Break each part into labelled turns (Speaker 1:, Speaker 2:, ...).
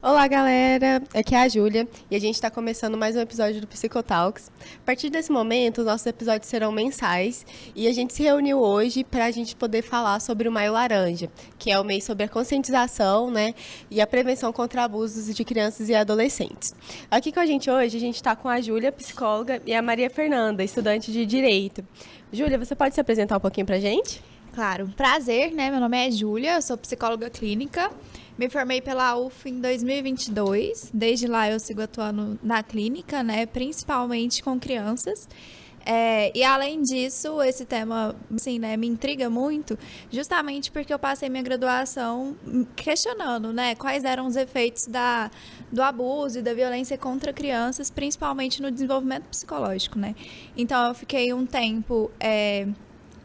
Speaker 1: Olá, galera! Aqui é a Júlia e a gente está começando mais um episódio do Psicotalks. A partir desse momento, os nossos episódios serão mensais e a gente se reuniu hoje para a gente poder falar sobre o Maio Laranja, que é o mês sobre a conscientização, né, e a prevenção contra abusos de crianças e adolescentes. Aqui com a gente hoje, a gente está com a Júlia, psicóloga, e a Maria Fernanda, estudante de Direito. Júlia, você pode se apresentar um pouquinho para a gente?
Speaker 2: Claro, prazer, né? Meu nome é Júlia, eu sou psicóloga clínica. Me formei pela UF em 2022. Desde lá eu sigo atuando na clínica, né? Principalmente com crianças. E além disso, esse tema, assim, né, me intriga muito, justamente porque eu passei minha graduação questionando, né, quais eram os efeitos do abuso e da violência contra crianças, principalmente no desenvolvimento psicológico, né? Então eu fiquei um tempo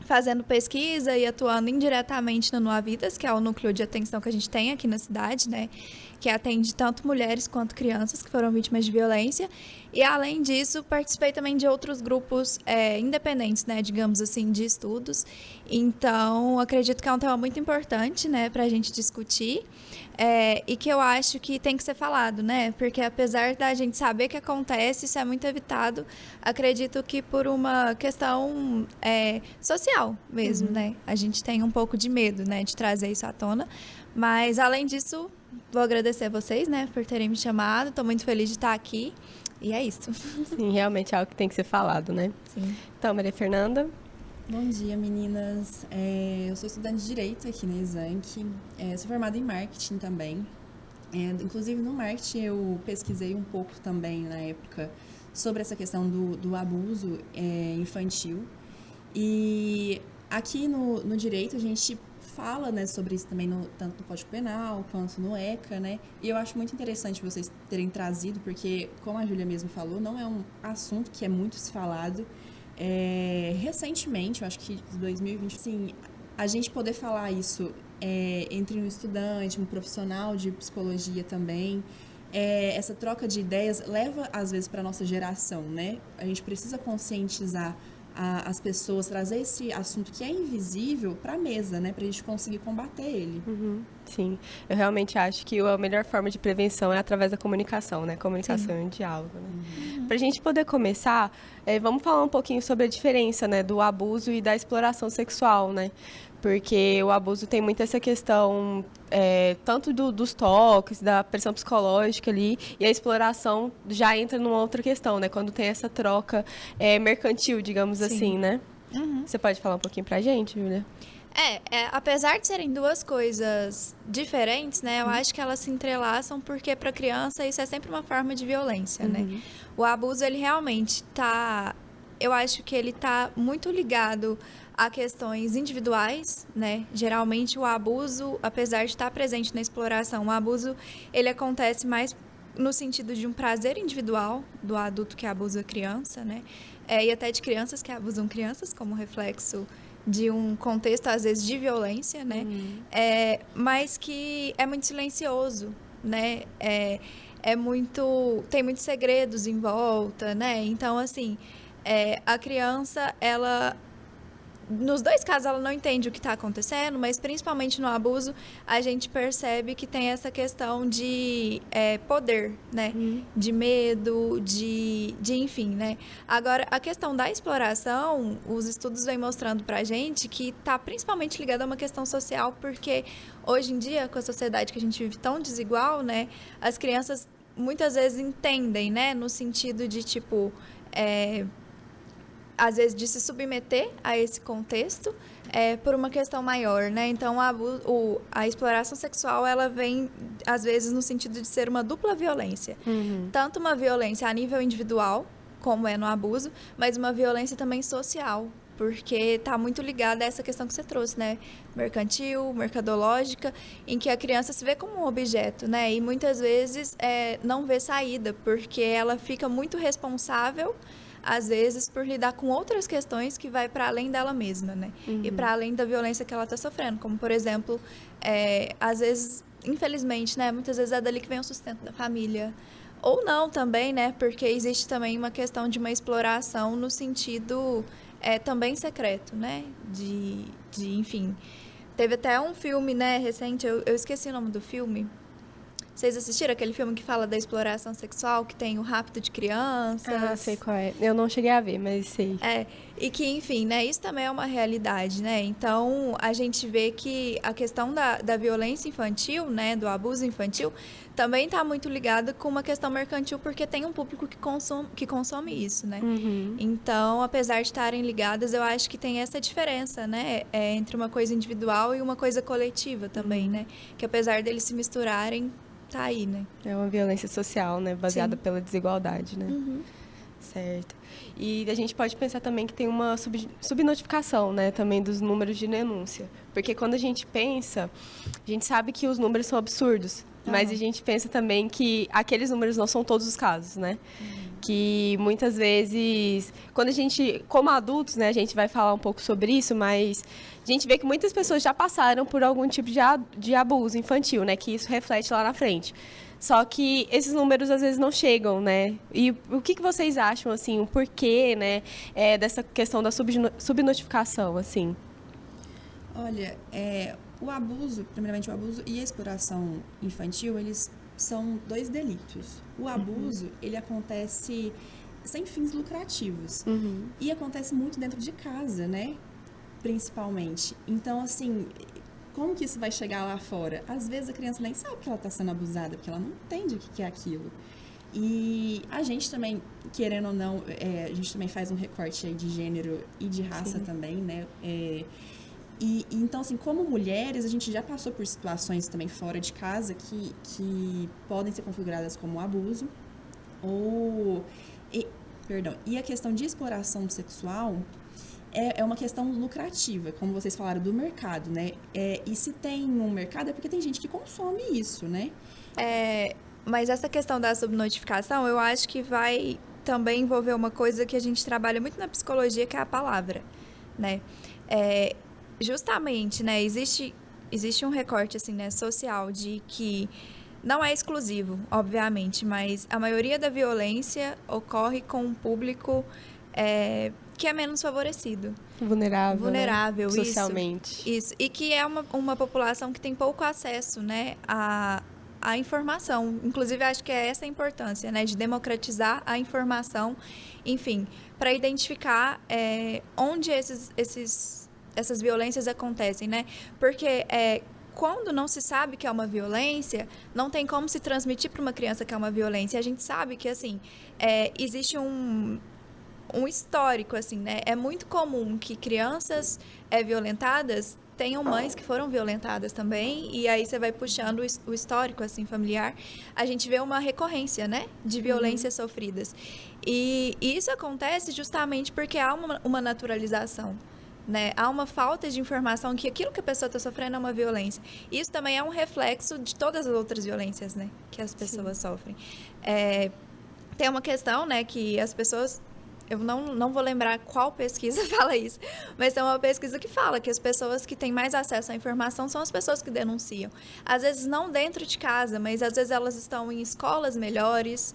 Speaker 2: fazendo pesquisa e atuando indiretamente no Nuavidas, que é o núcleo de atenção que a gente tem aqui na cidade, né? Que atende tanto mulheres quanto crianças que foram vítimas de violência. E, além disso, participei também de outros grupos independentes, né? Digamos assim, de estudos. Então, acredito que é um tema muito importante, né? Para a gente discutir. E que eu acho que tem que ser falado, né? Porque apesar da gente saber que acontece, isso é muito evitado. Acredito que por uma questão social mesmo, né? A gente tem um pouco de medo, né? De trazer isso à tona. Mas, além disso, vou agradecer a vocês, né? Por terem me chamado. Estou muito feliz de estar aqui. E é isso.
Speaker 1: Sim, realmente é algo que tem que ser falado, né?
Speaker 2: Sim.
Speaker 1: Então, Maria Fernanda.
Speaker 3: Bom dia, meninas. Eu sou estudante de Direito aqui na Exanc. Sou formada em Marketing também. Inclusive, no Marketing, eu pesquisei um pouco também, na época, sobre essa questão do abuso infantil. E aqui no Direito, a gente fala, né, sobre isso também, tanto no Código Penal quanto no ECA, né? E eu acho muito interessante vocês terem trazido, porque, como a Júlia mesmo falou, não é um assunto que é muito se falado. Recentemente, eu acho que em 2020, assim, a gente poder falar isso entre um estudante, um profissional de psicologia também, essa troca de ideias leva, às vezes, para a nossa geração, né? A gente precisa conscientizar as pessoas, trazer esse assunto que é invisível para a mesa, né? Para a gente conseguir combater ele.
Speaker 1: Uhum, sim, eu realmente acho que a melhor forma de prevenção é através da comunicação, né? Comunicação e diálogo, né? Para a gente poder começar, vamos falar um pouquinho sobre a diferença, né, do abuso e da exploração sexual, né? Porque o abuso tem muito essa questão, tanto dos toques, da pressão psicológica ali, e a exploração já entra numa outra questão, né? Quando tem essa troca mercantil, digamos assim, né?
Speaker 2: Uhum.
Speaker 1: Você pode falar um pouquinho pra gente, Júlia?
Speaker 2: Apesar de serem duas coisas diferentes, né, eu acho que elas se entrelaçam porque para criança isso é sempre uma forma de violência, né? O abuso, ele realmente eu acho que ele tá muito ligado a questões individuais, né? Geralmente o abuso, apesar de estar presente na exploração, o abuso, ele acontece mais no sentido de um prazer individual do adulto que abusa a criança, né? E até de crianças que abusam crianças, como reflexo de um contexto, às vezes, de violência, né? Mas que é muito silencioso, né? Tem muitos segredos em volta, né? Então, assim, a criança, nos dois casos, ela não entende o que está acontecendo, mas principalmente no abuso, a gente percebe que tem essa questão de poder, né? De medo, de enfim, né? Agora, a questão da exploração, os estudos vêm mostrando pra gente que está principalmente ligada a uma questão social, porque hoje em dia, com a sociedade que a gente vive tão desigual, né? As crianças muitas vezes entendem, né? No sentido de, tipo... às vezes, de se submeter a esse contexto por uma questão maior, né? Então, a exploração sexual, ela vem, às vezes, no sentido de ser uma dupla violência. Tanto uma violência a nível individual, como é no abuso, mas uma violência também social, porque está muito ligada a essa questão que você trouxe, né? Mercantil, mercadológica, em que a criança se vê como um objeto, né? E muitas vezes não vê saída, porque ela fica muito responsável, às vezes, por lidar com outras questões que vai para além dela mesma, né? E para além da violência que ela está sofrendo, como, por exemplo, às vezes, infelizmente, né? Muitas vezes é dali que vem o sustento da família. Ou não também, né? Porque existe também uma questão de uma exploração no sentido também secreto, né? Enfim... Teve até um filme, né, recente, eu esqueci o nome do filme, Vocês assistiram aquele filme que fala da exploração sexual, que tem o rapto de crianças?
Speaker 1: Ah, sei qual é. Eu não cheguei a ver, mas sei.
Speaker 2: E que, enfim, né, isso também é uma realidade, né? Então, a gente vê que a questão da violência infantil, né, do abuso infantil, também está muito ligada com uma questão mercantil, porque tem um público que consome isso, né? Então, apesar de estarem ligadas, eu acho que tem essa diferença, né, entre uma coisa individual e uma coisa coletiva também, né? Que apesar deles se misturarem, tá aí, né?
Speaker 1: É uma violência social, né? Baseada
Speaker 2: Sim.
Speaker 1: pela desigualdade, né? Certo. E a gente pode pensar também que tem uma subnotificação, né? Também dos números de denúncia. Porque quando a gente pensa, a gente sabe que os números são absurdos. Mas a gente pensa também que aqueles números não são todos os casos, né? Que muitas vezes, quando a gente, como adultos, né? A gente vai falar um pouco sobre isso, mas a gente vê que muitas pessoas já passaram por algum tipo de abuso infantil, né? Que isso reflete lá na frente. Só que esses números às vezes não chegam, né? E o que vocês acham, assim, o porquê, né? Dessa questão da subnotificação, assim?
Speaker 3: Olha, o abuso, primeiramente o abuso e a exploração infantil, eles são 2 delitos. O abuso, ele acontece sem fins lucrativos. E acontece muito dentro de casa, né? Principalmente. Então, assim, como que isso vai chegar lá fora? Às vezes a criança nem sabe que ela está sendo abusada, porque ela não entende o que é aquilo. E a gente também, querendo ou não, a gente também faz um recorte aí de gênero e de raça também, né? Então, assim, como mulheres, a gente já passou por situações também fora de casa que podem ser configuradas como abuso. E a questão de exploração sexual é uma questão lucrativa, como vocês falaram, do mercado, né? E se tem um mercado, é porque tem gente que consome isso, né?
Speaker 2: Mas essa questão da subnotificação, eu acho que vai também envolver uma coisa que a gente trabalha muito na psicologia, que é a palavra, né? Justamente, né, existe um recorte, assim, né, social de que não é exclusivo, obviamente, mas a maioria da violência ocorre com um público que é menos favorecido.
Speaker 1: Vulnerável,
Speaker 2: Isso.
Speaker 1: Socialmente.
Speaker 2: Isso. E que é uma população que tem pouco acesso, né, à informação. Inclusive, acho que é essa a importância, né, de democratizar a informação, enfim, para identificar onde essas violências acontecem, né? Porque quando não se sabe que é uma violência, não tem como se transmitir para uma criança que é uma violência. A gente sabe que, assim, existe um histórico, assim, né? É muito comum que crianças violentadas tenham mães que foram violentadas também, e aí você vai puxando o histórico, assim, familiar. A gente vê uma recorrência, né? De violências sofridas. E isso acontece justamente porque há uma naturalização, né? Há uma falta de informação que aquilo que a pessoa está sofrendo é uma violência. Isso também é um reflexo de todas as outras violências, né, que as pessoas sofrem. Tem uma questão, né, que as pessoas... Eu não vou lembrar qual pesquisa fala isso, mas tem uma pesquisa que fala que as pessoas que têm mais acesso à informação são as pessoas que denunciam. Às vezes não dentro de casa, mas às vezes elas estão em escolas melhores,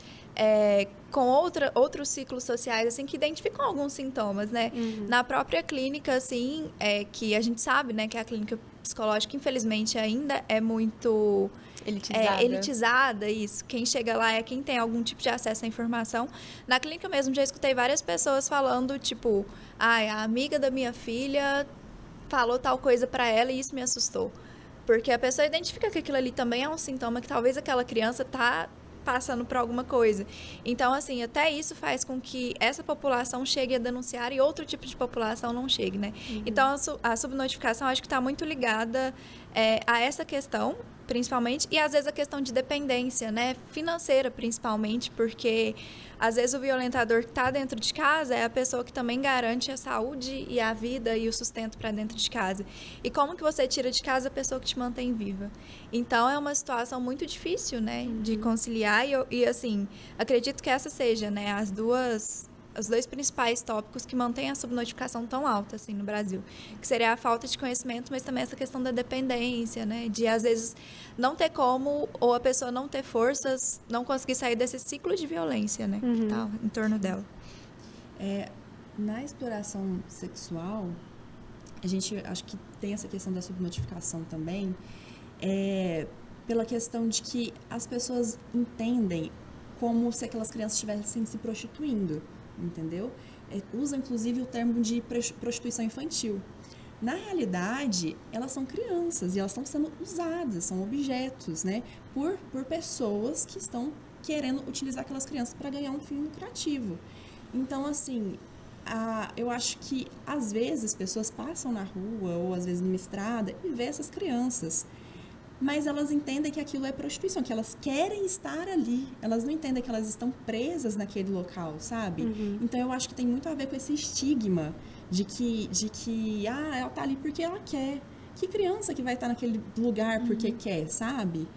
Speaker 2: com outros ciclos sociais, assim, que identificam alguns sintomas, né? Na própria clínica, assim, que a gente sabe, né, que a clínica psicológica, infelizmente, ainda é muito... elitizada, isso. Quem chega lá é quem tem algum tipo de acesso à informação. Na clínica mesmo, já escutei várias pessoas falando, tipo, a amiga da minha filha falou tal coisa pra ela e isso me assustou. Porque a pessoa identifica que aquilo ali também é um sintoma que talvez aquela criança tá passando por alguma coisa. Então, assim, até isso faz com que essa população chegue a denunciar e outro tipo de população não chegue, né? Então, a subnotificação acho que está muito ligada a essa questão, principalmente, e às vezes a questão de dependência, né, financeira principalmente, porque às vezes o violentador que está dentro de casa é a pessoa que também garante a saúde e a vida e o sustento para dentro de casa. E como que você tira de casa a pessoa que te mantém viva? Então é uma situação muito difícil, né, de conciliar e assim, acredito que essa seja, né, os 2 principais tópicos que mantêm a subnotificação tão alta, assim, no Brasil. Que seria a falta de conhecimento, mas também essa questão da dependência, né? De, às vezes, não ter como, ou a pessoa não ter forças, não conseguir sair desse ciclo de violência, né? Que tá em torno dela.
Speaker 3: Na exploração sexual, a gente acho que tem essa questão da subnotificação também, pela questão de que as pessoas entendem como se aquelas crianças estivessem se prostituindo, entendeu? Usa, inclusive, o termo de prostituição infantil. Na realidade, elas são crianças e elas estão sendo usadas, são objetos, né? Por pessoas que estão querendo utilizar aquelas crianças para ganhar um fim lucrativo. Então, assim, eu acho que, às vezes, pessoas passam na rua ou, às vezes, numa estrada e vê essas crianças. Mas elas entendem que aquilo é prostituição, que elas querem estar ali. Elas não entendem que elas estão presas naquele local, sabe? Então, eu acho que tem muito a ver com esse estigma de que ela tá ali porque ela quer. Que criança que vai estar naquele lugar porque quer, sabe?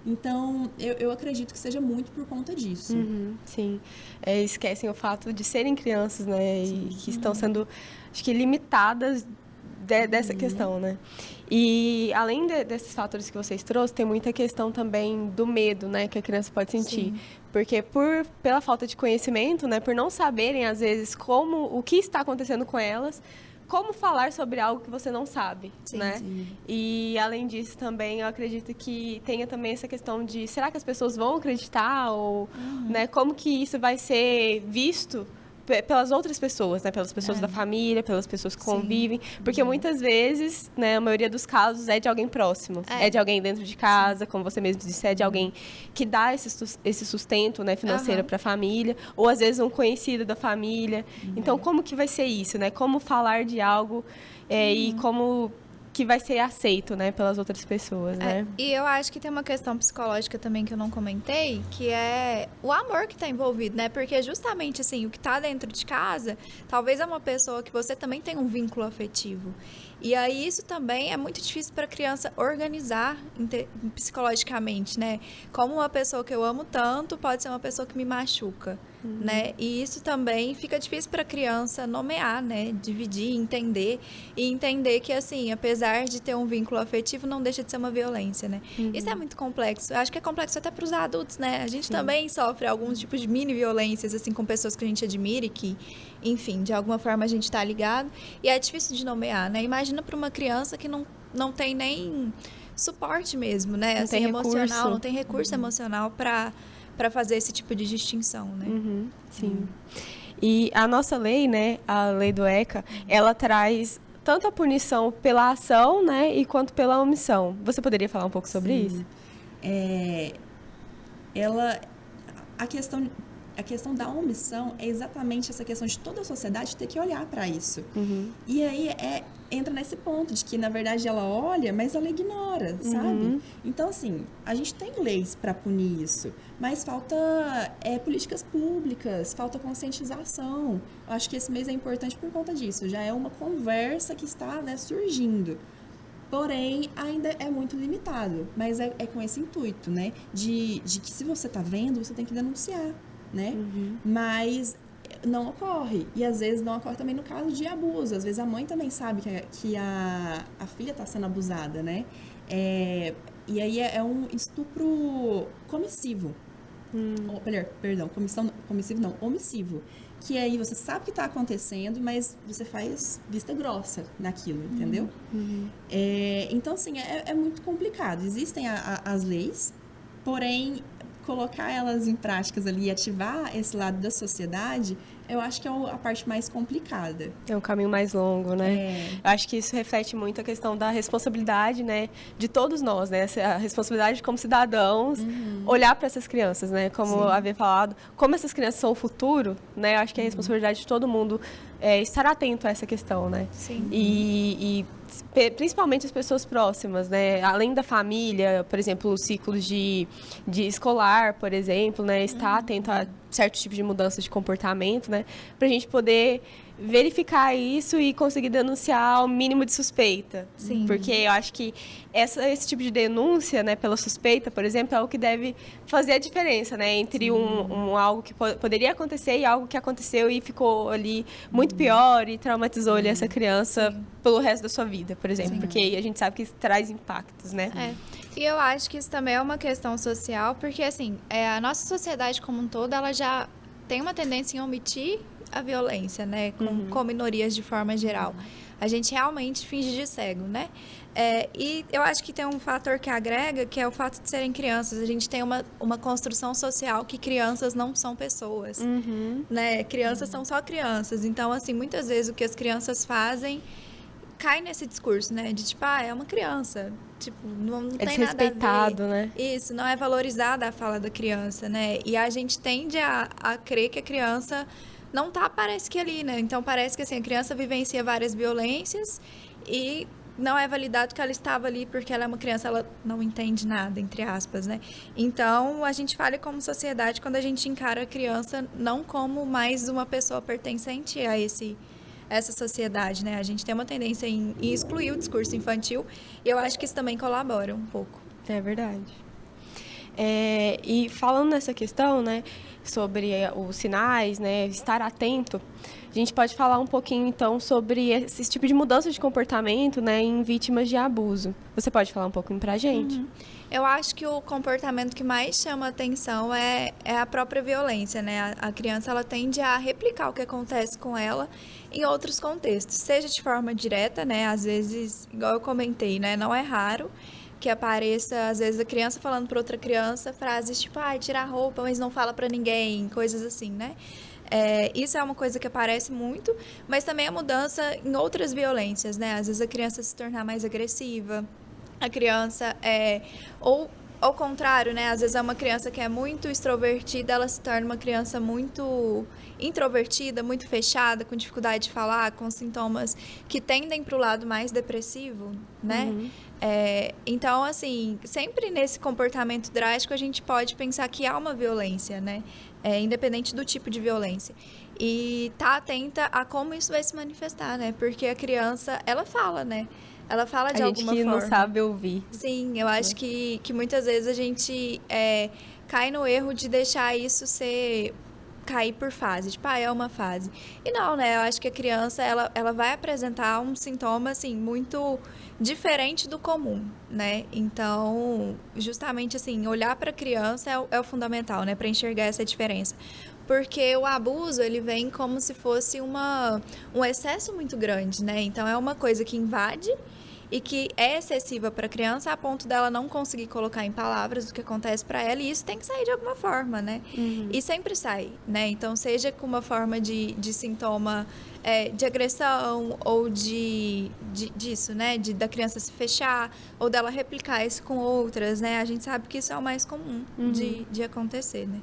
Speaker 3: Então, eu acredito que seja muito por conta disso.
Speaker 1: Sim. Esquecem o fato de serem crianças, né? E que estão sendo, acho que, limitadas dessa questão, né? E, além desses fatores que vocês trouxeram, tem muita questão também do medo, né? Que a criança pode sentir. Sim. Porque pela falta de conhecimento, né? Por não saberem, às vezes, o que está acontecendo com elas, como falar sobre algo que você não sabe, né? Sim. E, além disso, também, eu acredito que tenha também essa questão de, será que as pessoas vão acreditar? Ou, né, como que isso vai ser visto pelas outras pessoas, né? Pelas pessoas da família, pelas pessoas que convivem. Porque muitas vezes, né, a maioria dos casos é de alguém próximo. É de alguém dentro de casa, como você mesmo disse, é de alguém que dá esse sustento, né, financeiro para a família. Ou, às vezes, um conhecido da família. Então, como que vai ser isso, né? Como falar de algo e como que vai ser aceito, né, pelas outras pessoas, né?
Speaker 2: E eu acho que tem uma questão psicológica também que eu não comentei, que é o amor que está envolvido, né? Porque justamente, assim, o que está dentro de casa, talvez é uma pessoa que você também tem um vínculo afetivo. E aí isso também é muito difícil para a criança organizar psicologicamente, né? Como uma pessoa que eu amo tanto pode ser uma pessoa que me machuca, né? E isso também fica difícil para a criança nomear, né? Dividir, entender e entender que, assim, apesar de ter um vínculo afetivo, não deixa de ser uma violência, né? Isso é muito complexo. Eu acho que é complexo até para os adultos, né? A gente também sofre alguns tipos de mini violências, assim, com pessoas que a gente admira e que, enfim, de alguma forma a gente está ligado. E é difícil de nomear, né? Imagina para uma criança que não tem nem suporte mesmo, né?
Speaker 1: Não
Speaker 2: assim,
Speaker 1: tem
Speaker 2: emocional,
Speaker 1: recurso.
Speaker 2: não tem recurso emocional para fazer esse tipo de distinção, né?
Speaker 1: Sim. E a nossa lei, né, a lei do ECA, ela traz tanto a punição pela ação, né, e quanto pela omissão. Você poderia falar um pouco sobre isso?
Speaker 3: A questão da omissão é exatamente essa questão de toda a sociedade ter que olhar para isso. E aí entra nesse ponto de que, na verdade, ela olha, mas ela ignora, sabe? Então, assim, a gente tem leis para punir isso, mas falta políticas públicas, falta conscientização. Eu acho que esse mês é importante por conta disso. Já é uma conversa que está, né, surgindo. Porém, ainda é muito limitado, mas é com esse intuito, né? De que se você está vendo, você tem que denunciar, né? Mas não ocorre. E às vezes não ocorre também no caso de abuso. Às vezes a mãe também sabe que a filha está sendo abusada, né? E aí é um estupro comissivo. Comissivo não, omissivo. Que aí você sabe o que está acontecendo, mas você faz vista grossa naquilo, entendeu? Então, assim, é muito complicado. Existem as leis, porém, colocar elas em práticas ali e ativar esse lado da sociedade, eu acho que é a parte mais complicada.
Speaker 1: É um caminho mais longo, né? Eu acho que isso reflete muito a questão da responsabilidade, né, de todos nós, né? A responsabilidade como cidadãos, olhar para essas crianças, né? Como eu havia falado, como essas crianças são o futuro, né? Eu acho que é a responsabilidade de todo mundo estar atento a essa questão, né?
Speaker 2: Sim.
Speaker 1: E principalmente as pessoas próximas, né? Além da família, por exemplo, os ciclos de escolar, por exemplo, né? Estar atento a certos tipos de mudanças de comportamento, né? Pra gente poder verificar isso e conseguir denunciar o mínimo de suspeita.
Speaker 2: Sim.
Speaker 1: Porque eu acho que esse tipo de denúncia, né, pela suspeita, por exemplo, é o que deve fazer a diferença, né, entre algo que poderia acontecer e algo que aconteceu e ficou ali muito pior e traumatizou ali essa criança pelo resto da sua vida, por exemplo. Porque a gente sabe que isso traz impactos, né?
Speaker 2: E eu acho que isso também é uma questão social, porque, assim, a nossa sociedade como um todo, ela já tem uma tendência em omitir a violência, né? Com minorias de forma geral. A gente realmente finge de cego, né? E eu acho que tem um fator que agrega, que é o fato de serem crianças. A gente tem uma construção social que crianças não são pessoas, né? Crianças são só crianças. Então, assim, muitas vezes o que as crianças fazem cai nesse discurso, né? De tipo, é uma criança. Tipo, não tem nada a ver.
Speaker 1: É desrespeitado, né?
Speaker 2: Isso, não é valorizada a fala da criança, né? E a gente tende a crer que a criança não tá, parece que ali, né? Então, parece que, assim, a criança vivencia várias violências e não é validado que ela estava ali porque ela é uma criança, ela não entende nada, entre aspas, né? Então, a gente fala como sociedade quando a gente encara a criança não como mais uma pessoa pertencente a essa sociedade, né? A gente tem uma tendência em excluir o discurso infantil e eu acho que isso também colabora um pouco.
Speaker 1: É verdade. E falando nessa questão, né, sobre os sinais, né, estar atento, a gente pode falar um pouquinho, então, sobre esse tipo de mudança de comportamento, né, em vítimas de abuso. Você pode falar um pouquinho pra gente?
Speaker 2: Eu acho que o comportamento que mais chama atenção é a própria violência, né? A criança, ela tende a replicar o que acontece com ela em outros contextos, seja de forma direta, né? Às vezes, igual eu comentei, né? Não é raro que apareça, às vezes, a criança falando para outra criança frases tipo, tira a roupa, mas não fala para ninguém, coisas assim, né? Isso é uma coisa que aparece muito, mas também a mudança em outras violências, né? Às vezes a criança se tornar mais agressiva, a criança ou ao contrário, né? Às vezes é uma criança que é muito extrovertida, ela se torna uma criança muito introvertida, muito fechada, com dificuldade de falar, com sintomas que tendem para o lado mais depressivo, né? Então, assim, sempre nesse comportamento drástico a gente pode pensar que há uma violência, né? Independente do tipo de violência. E tá atenta a como isso vai se manifestar, né? Porque a criança, ela fala, né? Ela fala de alguma forma. A gente
Speaker 1: não sabe ouvir.
Speaker 2: Sim, eu acho que muitas vezes a gente cai no erro de deixar isso cair por fase, tipo, é uma fase. E não, né? Eu acho que a criança, ela vai apresentar um sintoma, assim, muito diferente do comum, né? Então, justamente, assim, olhar para a criança é o fundamental, né? Para enxergar essa diferença. Porque o abuso, ele vem como se fosse um excesso muito grande, né? Então, é uma coisa que invade e que é excessiva para a criança a ponto dela não conseguir colocar em palavras o que acontece para ela, e isso tem que sair de alguma forma, né? E sempre sai, né? Então, seja com uma forma de sintoma de agressão ou disso, né? Da criança se fechar ou dela replicar isso com outras, né? A gente sabe que isso é o mais comum de acontecer, né?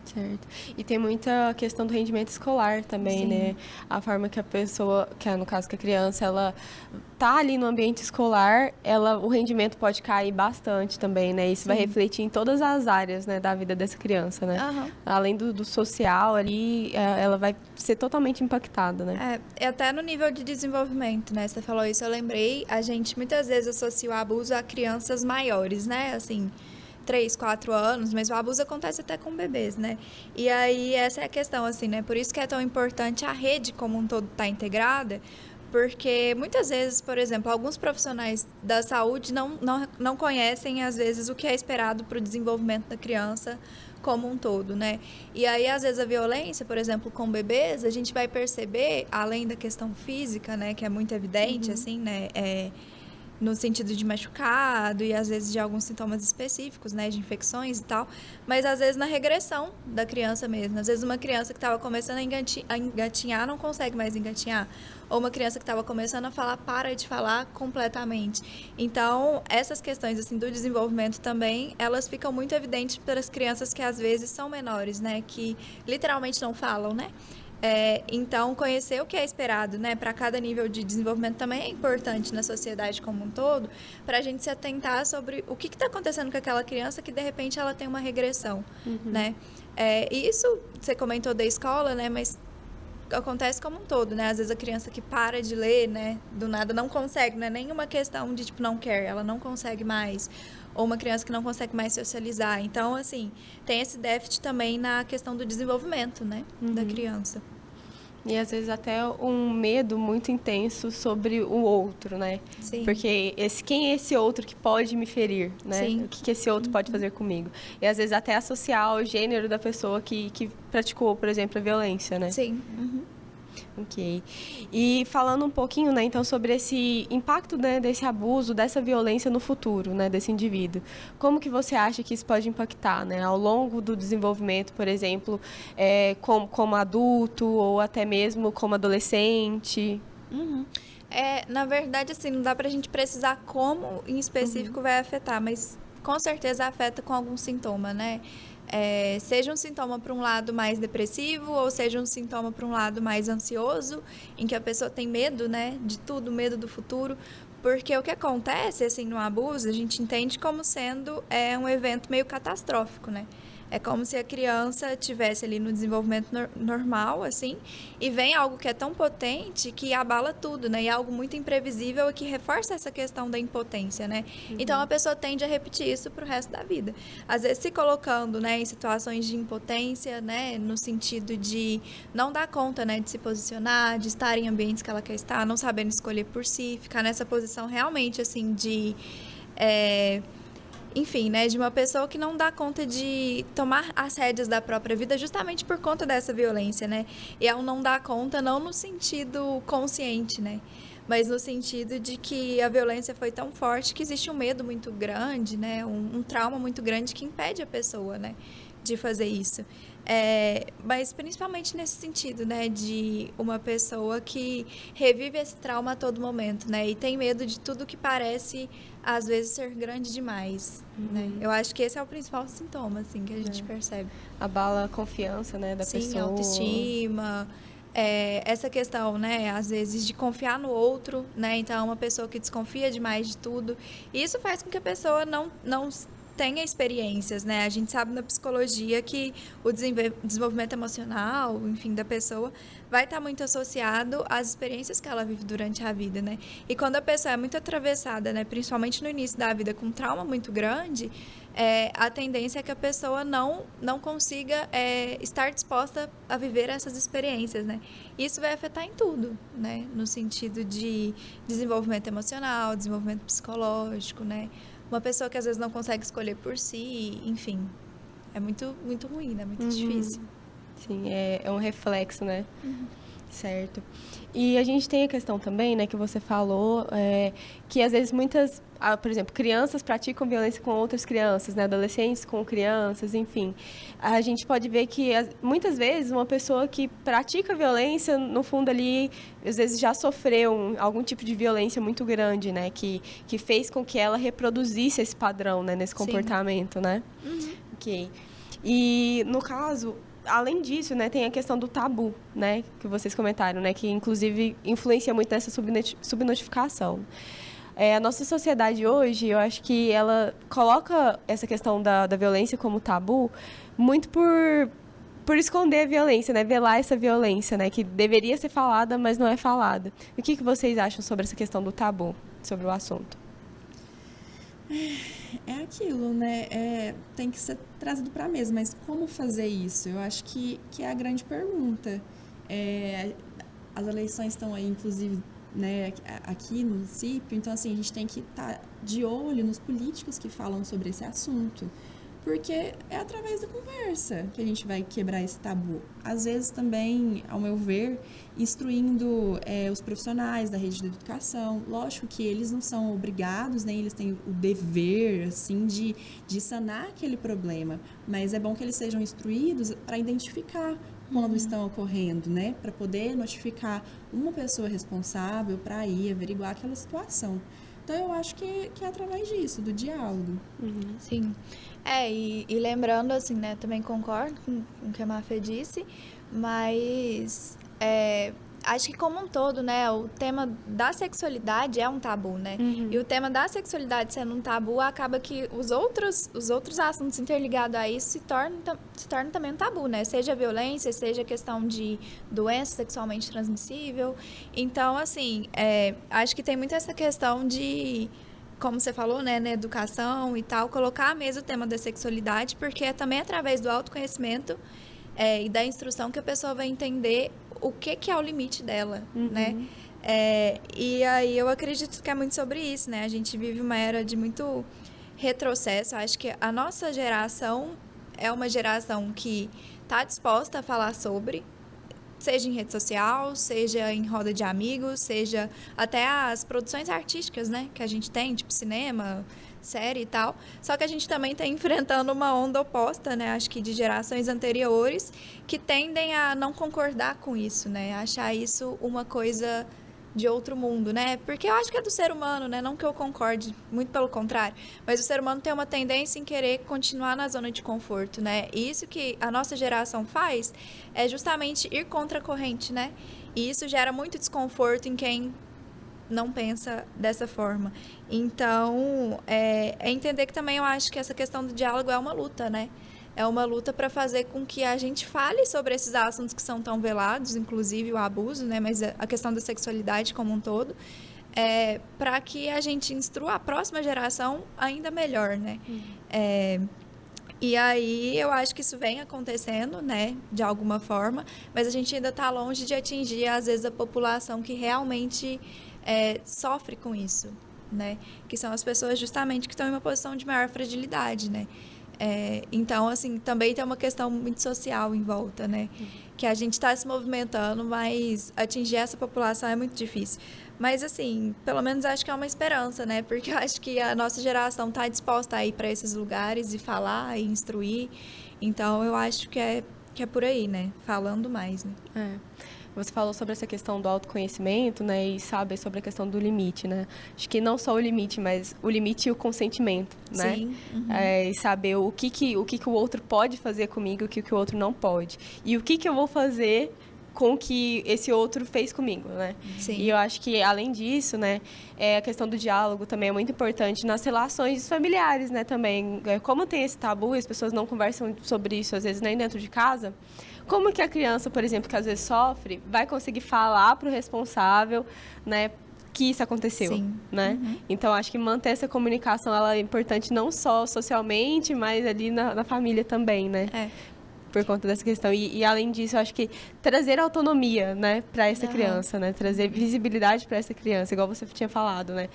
Speaker 1: Certo. E tem muita questão do rendimento escolar também, né? A forma que a pessoa, que é, no caso que a criança, ela tá ali no ambiente escolar, o rendimento pode cair bastante também, né? Isso vai refletir em todas as áreas, né, da vida dessa criança, né? Além do social ali, ela vai ser totalmente impactada, né?
Speaker 2: Até no nível de desenvolvimento, né? Você falou isso, eu lembrei, a gente muitas vezes associa o abuso a crianças maiores, né? Assim, 3, 4 anos, mas o abuso acontece até com bebês, né? E aí, essa é a questão, assim, né? Por isso que é tão importante a rede como um todo estar integrada, porque muitas vezes, por exemplo, alguns profissionais da saúde não conhecem, às vezes, o que é esperado para o desenvolvimento da criança como um todo, né? E aí, às vezes, a violência, por exemplo, com bebês, a gente vai perceber, além da questão física, né? Que é muito evidente, assim, né? No sentido de machucado e às vezes de alguns sintomas específicos, né, de infecções e tal, mas às vezes na regressão da criança mesmo. Às vezes uma criança que estava começando a engatinhar não consegue mais engatinhar, ou uma criança que estava começando a falar para de falar completamente. Então, essas questões assim do desenvolvimento também, elas ficam muito evidentes para as crianças que às vezes são menores, né, que literalmente não falam, né? Então, conhecer o que é esperado, né, para cada nível de desenvolvimento também é importante na sociedade como um todo, para a gente se atentar sobre o que está acontecendo com aquela criança que, de repente, ela tem uma regressão, né? E isso, você comentou da escola, né, mas acontece como um todo, né? Às vezes a criança que para de ler, né, do nada não consegue, não é nenhuma questão de, tipo, não quer, ela não consegue mais. Ou uma criança que não consegue mais socializar. Então, assim, tem esse déficit também na questão do desenvolvimento, né, da criança.
Speaker 1: E às vezes até um medo muito intenso sobre o outro, né?
Speaker 2: Sim.
Speaker 1: Porque quem é esse outro que pode me ferir, né?
Speaker 2: Sim.
Speaker 1: O que esse outro pode fazer comigo? E às vezes até associar o gênero da pessoa que praticou, por exemplo, a violência, né?
Speaker 2: Sim.
Speaker 1: Ok. E falando um pouquinho, né, então, sobre esse impacto, né, desse abuso, dessa violência no futuro, né, desse indivíduo. Como que você acha que isso pode impactar, né, ao longo do desenvolvimento, por exemplo, como adulto ou até mesmo como adolescente?
Speaker 2: Uhum. Na verdade, assim, não dá pra gente precisar como em específico vai afetar, mas com certeza afeta com algum sintoma, né? Seja um sintoma para um lado mais depressivo ou seja um sintoma para um lado mais ansioso, em que a pessoa tem medo, né, de tudo, medo do futuro. Porque o que acontece, assim, no abuso, a gente entende como sendo um evento meio catastrófico, né? É como se a criança tivesse ali no desenvolvimento normal, assim, e vem algo que é tão potente que abala tudo, né? E é algo muito imprevisível e que reforça essa questão da impotência, né? Então a pessoa tende a repetir isso pro resto da vida. Às vezes se colocando, né, em situações de impotência, né, no sentido de não dar conta, né, de se posicionar, de estar em ambientes que ela quer estar, não sabendo escolher por si, ficar nessa posição realmente, assim, de... enfim, né, de uma pessoa que não dá conta de tomar as rédeas da própria vida justamente por conta dessa violência, né? E ao não dar conta, não no sentido consciente, né? Mas no sentido de que a violência foi tão forte que existe um medo muito grande, né? Um trauma muito grande que impede a pessoa, né, de fazer isso. Mas principalmente nesse sentido, né, de uma pessoa que revive esse trauma a todo momento, né, e tem medo de tudo que parece às vezes ser grande demais, né? Eu acho que esse é o principal sintoma, assim, que a gente percebe.
Speaker 1: Abala a confiança, né, da pessoa.
Speaker 2: Sim, autoestima, essa questão, né, às vezes de confiar no outro, né? Então, é uma pessoa que desconfia demais de tudo. E isso faz com que a pessoa não tenha experiências, né? A gente sabe na psicologia que o desenvolvimento emocional, enfim, da pessoa vai estar muito associado às experiências que ela vive durante a vida, né? E quando a pessoa é muito atravessada, né, principalmente no início da vida, com um trauma muito grande, a tendência é que a pessoa não consiga estar disposta a viver essas experiências, né? Isso vai afetar em tudo, né? No sentido de desenvolvimento emocional, desenvolvimento psicológico, né? Uma pessoa que às vezes não consegue escolher por si, enfim, é muito, muito ruim, né? Muito difícil.
Speaker 1: Sim, é um reflexo, né? Certo. E a gente tem a questão também, né, que você falou, que às vezes por exemplo, crianças praticam violência com outras crianças, né, adolescentes com crianças, enfim. A gente pode ver que muitas vezes uma pessoa que pratica violência, no fundo ali, às vezes já sofreu algum tipo de violência muito grande, né, que fez com que ela reproduzisse esse padrão, né, nesse comportamento, né? Ok. E, no caso, além disso, né, tem a questão do tabu, né, que vocês comentaram, né, que inclusive influencia muito nessa subnotificação. A nossa sociedade hoje, eu acho que ela coloca essa questão da violência como tabu muito por esconder a violência, né, velar essa violência, né, que deveria ser falada, mas não é falada. O que vocês acham sobre essa questão do tabu, sobre o assunto?
Speaker 3: É aquilo, né? Tem que ser trazido para a mesa, mas como fazer isso? Eu acho que é a grande pergunta. As eleições estão aí, inclusive, né, aqui no município, então assim, a gente tem que estar de olho nos políticos que falam sobre esse assunto, porque é através da conversa que a gente vai quebrar esse tabu. Às vezes também, ao meu ver, instruindo os profissionais da rede de educação. Lógico que eles não são obrigados, nem eles têm o dever, assim, de sanar aquele problema, mas é bom que eles sejam instruídos para identificar quando estão ocorrendo, né? Para poder notificar uma pessoa responsável para ir averiguar aquela situação. Então, eu acho que é através disso, do diálogo.
Speaker 2: Sim. E lembrando, assim, né, também concordo com o que a Mafê disse, mas acho que como um todo, né, o tema da sexualidade é um tabu, né? E o tema da sexualidade sendo um tabu, acaba que os outros assuntos interligados a isso se tornam também um tabu, né? Seja a violência, seja a questão de doença sexualmente transmissível. Então, assim, acho que tem muito essa questão de, como você falou, né, na educação e tal, colocar à mesa o tema da sexualidade, porque é também através do autoconhecimento e da instrução que a pessoa vai entender o que é o limite dela, né? E aí eu acredito que é muito sobre isso, né? A gente vive uma era de muito retrocesso. Acho que a nossa geração é uma geração que está disposta a falar sobre, seja em rede social, seja em roda de amigos, seja até as produções artísticas, né, que a gente tem, tipo cinema, série e tal. Só que a gente também está enfrentando uma onda oposta, né, acho que de gerações anteriores, que tendem a não concordar com isso, né, achar isso uma coisa de outro mundo, né? Porque eu acho que é do ser humano, né? Não que eu concorde, muito pelo contrário. Mas o ser humano tem uma tendência em querer continuar na zona de conforto, né? E isso que a nossa geração faz é justamente ir contra a corrente, né? E isso gera muito desconforto em quem não pensa dessa forma. Então, é entender que também eu acho que essa questão do diálogo é uma luta, né? É uma luta para fazer com que a gente fale sobre esses assuntos que são tão velados, inclusive o abuso, né? Mas a questão da sexualidade como um todo, para que a gente instrua a próxima geração ainda melhor, né? E aí eu acho que isso vem acontecendo, né? De alguma forma, mas a gente ainda está longe de atingir, às vezes, a população que realmente sofre com isso, né? Que são as pessoas justamente que estão em uma posição de maior fragilidade, né? Então, assim, também tem uma questão muito social em volta, né? Que a gente está se movimentando, mas atingir essa população é muito difícil. Mas, assim, pelo menos acho que é uma esperança, né? Porque eu acho que a nossa geração está disposta a ir para esses lugares e falar e instruir. Então, eu acho que é por aí, né? Falando mais, né?
Speaker 1: Você falou sobre essa questão do autoconhecimento, né, e saber sobre a questão do limite, né? Acho que não só o limite, mas o limite e o consentimento, né?
Speaker 2: Sim. Uhum.
Speaker 1: E saber o que o outro pode fazer comigo, o que o outro não pode. E o que eu vou fazer com o que esse outro fez comigo, né?
Speaker 2: Sim.
Speaker 1: E eu acho que, além disso, né, a questão do diálogo também é muito importante nas relações familiares, né, também. Como tem esse tabu, as pessoas não conversam sobre isso, às vezes, nem dentro de casa. Como que a criança, por exemplo, que às vezes sofre, vai conseguir falar para o responsável, né, que isso aconteceu,
Speaker 2: Sim.
Speaker 1: né?
Speaker 2: Uhum.
Speaker 1: Então, acho que manter essa comunicação, ela é importante não só socialmente, mas ali na família também, né? Por conta dessa questão. E além disso, eu acho que trazer autonomia, né, para essa criança, né? Trazer visibilidade para essa criança, igual você tinha falado, né?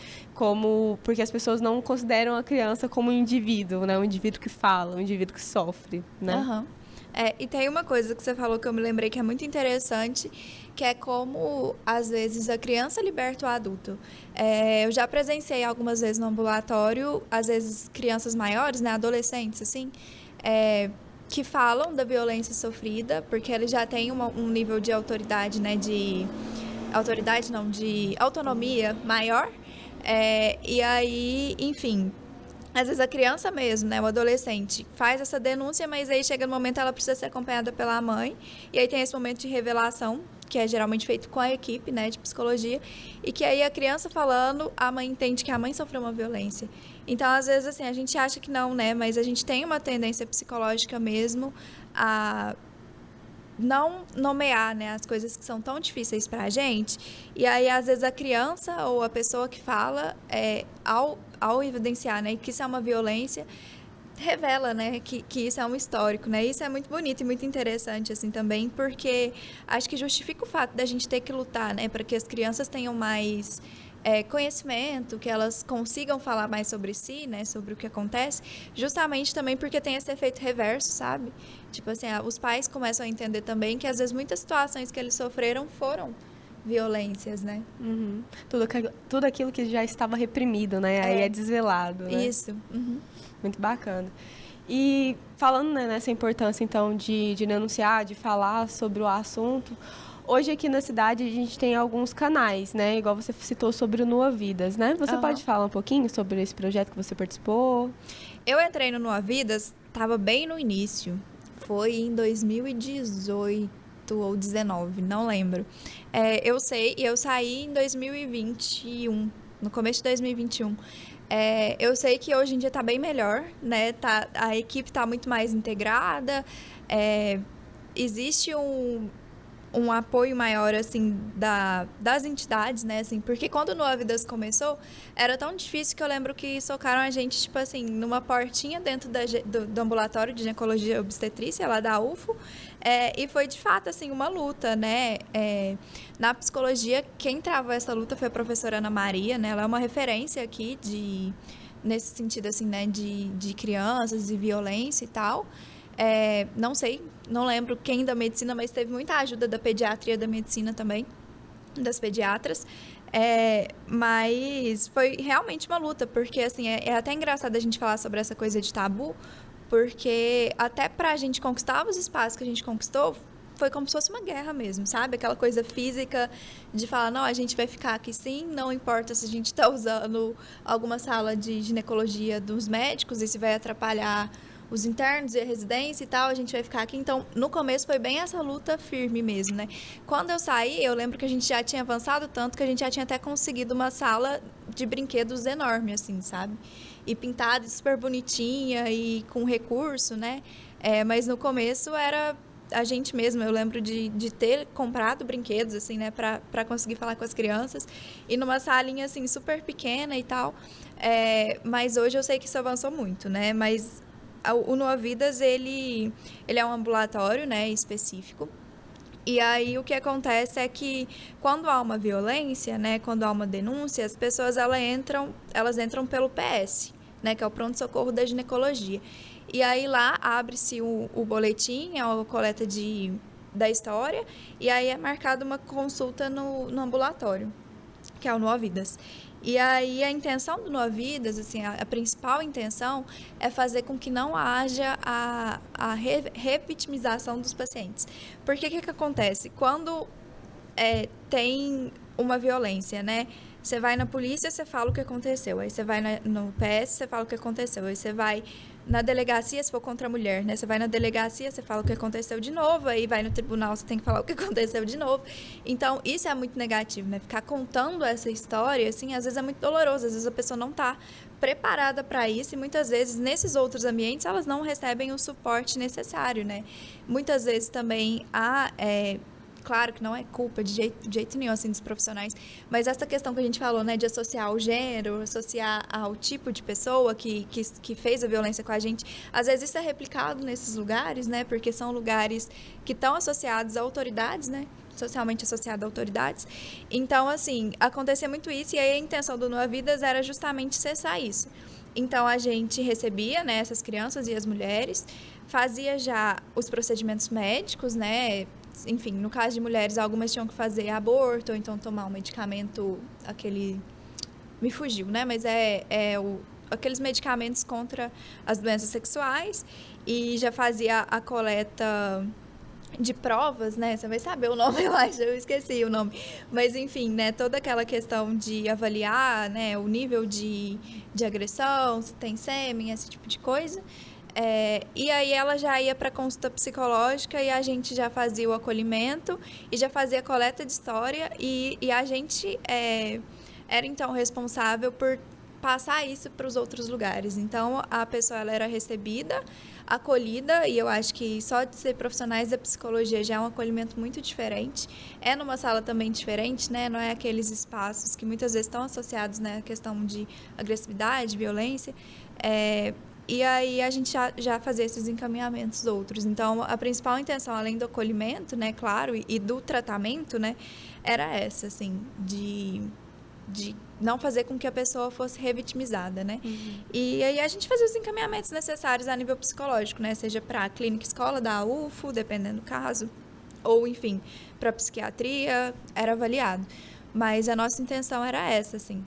Speaker 1: Porque as pessoas não consideram a criança como um indivíduo, né? Um indivíduo que fala, um indivíduo que sofre, né?
Speaker 2: Uhum. E tem uma coisa que você falou que eu me lembrei que é muito interessante, que é como, às vezes, a criança liberta o adulto. Eu já presenciei algumas vezes no ambulatório, às vezes crianças maiores, né, adolescentes, assim, que falam da violência sofrida, porque eles já têm um nível de autoridade, né, de autonomia maior. E aí, enfim, às vezes a criança mesmo, né, o adolescente, faz essa denúncia, mas aí chega no momento ela precisa ser acompanhada pela mãe, e aí tem esse momento de revelação, que é geralmente feito com a equipe, né, de psicologia, e que aí a criança falando, a mãe entende que a mãe sofreu uma violência. Então, às vezes, assim, a gente acha que não, né, mas a gente tem uma tendência psicológica mesmo a não nomear, né, as coisas que são tão difíceis pra gente, e aí às vezes a criança ou a pessoa que fala, ao evidenciar, né, que isso é uma violência, revela, né, que isso é um histórico, né, isso é muito bonito e muito interessante, assim, também, porque acho que justifica o fato da gente ter que lutar, né, para que as crianças tenham mais conhecimento, que elas consigam falar mais sobre si, né, sobre o que acontece, justamente também porque tem esse efeito reverso, sabe? Tipo assim, os pais começam a entender também que às vezes muitas situações que eles sofreram foram violências, né?
Speaker 1: Uhum. Tudo aquilo que já estava reprimido, né? Aí é desvelado, né?
Speaker 2: Isso. Uhum.
Speaker 1: Muito bacana. E falando, né, nessa importância, então, de denunciar, de falar sobre o assunto, hoje aqui na cidade a gente tem alguns canais, né? Igual você citou sobre o Nua Vidas, né? Você pode falar um pouquinho sobre esse projeto que você participou?
Speaker 2: Eu entrei no Nua Vidas, estava bem no início. Foi em 2018 ou 19, não lembro. Eu saí em 2021, no começo de 2021. Eu sei que hoje em dia está bem melhor, né? A equipe está muito mais integrada, existe um apoio maior, assim, das entidades, né, assim, porque quando o Nua Vidas começou, era tão difícil que eu lembro que socaram a gente, tipo assim, numa portinha dentro do ambulatório de ginecologia e obstetrícia, lá da UFO, e foi, de fato, assim, uma luta, né, na psicologia, quem travou essa luta foi a professora Ana Maria, né, ela é uma referência aqui nesse sentido, assim, né, de crianças e violência e tal. Não sei, não lembro quem da medicina, mas teve muita ajuda da pediatria da medicina também, das pediatras. Mas foi realmente uma luta, porque assim, é até engraçado a gente falar sobre essa coisa de tabu, porque até pra gente conquistar os espaços que a gente conquistou, foi como se fosse uma guerra mesmo, sabe? Aquela coisa física de falar, não, a gente vai ficar aqui sim, não importa se a gente está usando alguma sala de ginecologia dos médicos e se vai atrapalhar os internos e a residência e tal, a gente vai ficar aqui. Então, no começo foi bem essa luta firme mesmo, né? Quando eu saí, eu lembro que a gente já tinha avançado tanto que a gente já tinha até conseguido uma sala de brinquedos enorme, assim, sabe? E pintada super bonitinha e com recurso, né? Mas no começo era a gente mesmo, eu lembro de ter comprado brinquedos, assim, né, pra conseguir falar com as crianças, e numa salinha, assim, super pequena e tal, mas hoje eu sei que isso avançou muito, né, mas o Noa Vidas, ele é um ambulatório, né, específico, e aí o que acontece é que quando há uma violência, né, quando há uma denúncia, as pessoas elas entram pelo PS, né, que é o pronto-socorro da ginecologia. E aí lá abre-se o boletim, a coleta da história, e aí é marcada uma consulta no ambulatório, que é o Noa Vidas. E aí a intenção do Noa Vidas, assim, a principal intenção é fazer com que não haja a revitimização dos pacientes. Porque o que acontece? Quando tem uma violência, né? Você vai na polícia, você fala o que aconteceu. Aí você vai no PS, você fala o que aconteceu. Aí você vai na delegacia, se for contra a mulher, né? Você vai na delegacia, você fala o que aconteceu de novo. Aí vai no tribunal, você tem que falar o que aconteceu de novo. Então, isso é muito negativo, né? Ficar contando essa história, assim, às vezes é muito doloroso. Às vezes a pessoa não está preparada para isso e muitas vezes, nesses outros ambientes, elas não recebem o suporte necessário, né? Muitas vezes também há... Claro que não é culpa de jeito nenhum, assim, dos profissionais, mas essa questão que a gente falou, né, de associar o gênero, associar ao tipo de pessoa que fez a violência com a gente, às vezes isso é replicado nesses lugares, né, porque são lugares que estão associados a autoridades, né, socialmente associado a autoridades. Então, assim, acontecia muito isso e aí a intenção do Noa Vidas era justamente cessar isso. Então, a gente recebia, né, essas crianças e as mulheres, fazia já os procedimentos médicos, né, enfim, no caso de mulheres, algumas tinham que fazer aborto, ou então tomar um medicamento, me fugiu, né, mas aqueles medicamentos contra as doenças sexuais, e já fazia a coleta de provas, né, você vai saber o nome, eu acho, eu esqueci o nome, mas enfim, né, toda aquela questão de avaliar, né, o nível de agressão, se tem sêmen, esse tipo de coisa. E aí ela já ia para consulta psicológica e a gente já fazia o acolhimento e já fazia a coleta de história e a gente era então responsável por passar isso para os outros lugares. Então a pessoa ela era recebida, acolhida, e eu acho que só de ser profissionais da psicologia já é um acolhimento muito diferente. É numa sala também diferente, né? Não é aqueles espaços que muitas vezes estão associados, né, à questão de agressividade, violência. E aí a gente já fazia esses encaminhamentos outros. Então, a principal intenção, além do acolhimento, né, claro, e do tratamento, né, era essa, assim, de não fazer com que a pessoa fosse revitimizada, né? Uhum. E aí a gente fazia os encaminhamentos necessários a nível psicológico, né? Seja para a clínica escola da UFO, dependendo do caso, ou, enfim, para psiquiatria, era avaliado. Mas a nossa intenção era essa, assim.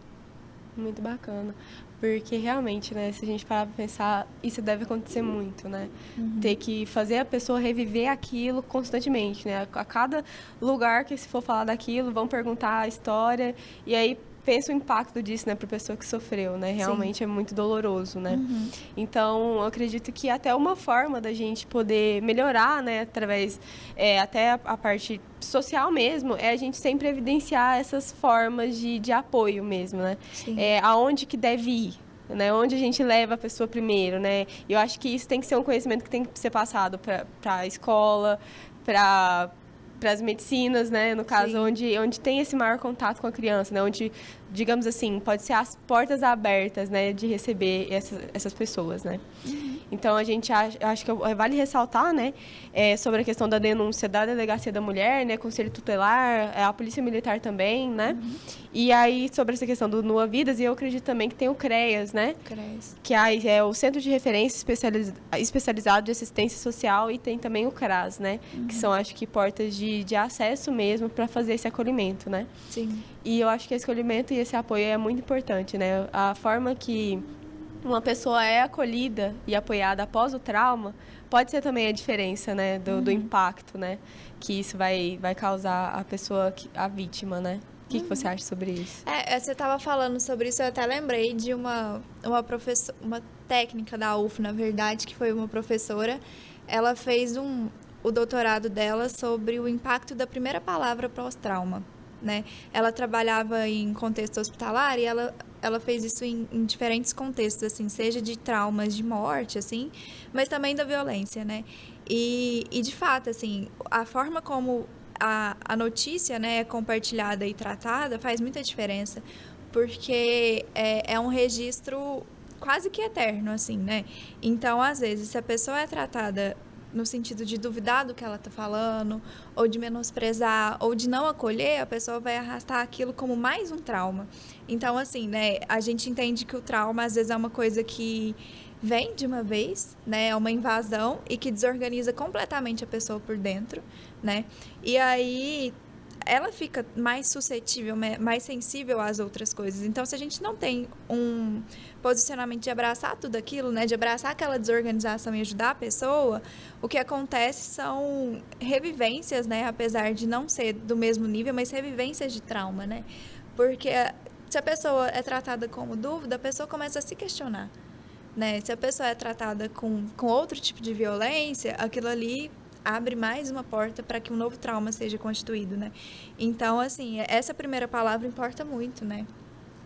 Speaker 1: Muito bacana. Porque realmente, né, se a gente parar pra pensar, isso deve acontecer muito, né? Uhum. Ter que fazer a pessoa reviver aquilo constantemente, né? A cada lugar que se for falar daquilo, vão perguntar a história, e aí pensa o impacto disso, né, para a pessoa que sofreu, né? Realmente Sim. É muito doloroso, né? Uhum. Então, eu acredito que até uma forma da gente poder melhorar, né, através, até a parte social mesmo, é a gente sempre evidenciar essas formas de apoio mesmo, né? Aonde que deve ir, né? Onde a gente leva a pessoa primeiro, né? E eu acho que isso tem que ser um conhecimento que tem que ser passado para a escola, para as medicinas, né, no caso, onde tem esse maior contato com a criança, né, onde, digamos assim, pode ser as portas abertas, né, de receber essas pessoas, né.
Speaker 2: Uhum.
Speaker 1: Então, a gente acho que vale ressaltar, né, sobre a questão da denúncia da Delegacia da Mulher, né, Conselho Tutelar, a Polícia Militar também, né? E aí, sobre essa questão do Nua Vidas, e eu acredito também que tem o CREAS, né? Que é o Centro de Referência Especializado de Assistência Social, e tem também o CRAS, né? Que são, acho que, portas de acesso mesmo para fazer esse acolhimento, né?
Speaker 2: Sim.
Speaker 1: E eu acho que esse acolhimento e esse apoio é muito importante, né? A forma que uma pessoa é acolhida e apoiada após o trauma pode ser também a diferença, né? Do impacto, né? Que isso vai causar a pessoa, a vítima, né? O que você acha sobre isso?
Speaker 2: Você estava falando sobre isso, eu até lembrei de uma técnica da UF, na verdade, que foi uma professora. Ela fez o doutorado dela sobre o impacto da primeira palavra pós-trauma, né? Ela trabalhava em contexto hospitalar e ela fez isso em diferentes contextos, assim, seja de traumas de morte, assim, mas também da violência, né? E de fato, assim, a forma como a notícia, né, é compartilhada e tratada faz muita diferença, porque é um registro quase que eterno, assim, né? Então, às vezes, se a pessoa é tratada no sentido de duvidar do que ela está falando, ou de menosprezar, ou de não acolher, a pessoa vai arrastar aquilo como mais um trauma. Então, assim, né, a gente entende que o trauma, às vezes, é uma coisa que vem de uma vez, né, é uma invasão e que desorganiza completamente a pessoa por dentro, né, e aí ela fica mais suscetível, mais sensível às outras coisas. Então, se a gente não tem um posicionamento de abraçar tudo aquilo, né, de abraçar aquela desorganização e ajudar a pessoa, o que acontece são revivências, né, apesar de não ser do mesmo nível, mas revivências de trauma, né, porque se a pessoa é tratada como dúvida, a pessoa começa a se questionar, né, se a pessoa é tratada com outro tipo de violência, aquilo ali abre mais uma porta para que um novo trauma seja constituído, né? Então, assim, essa primeira palavra importa muito, né?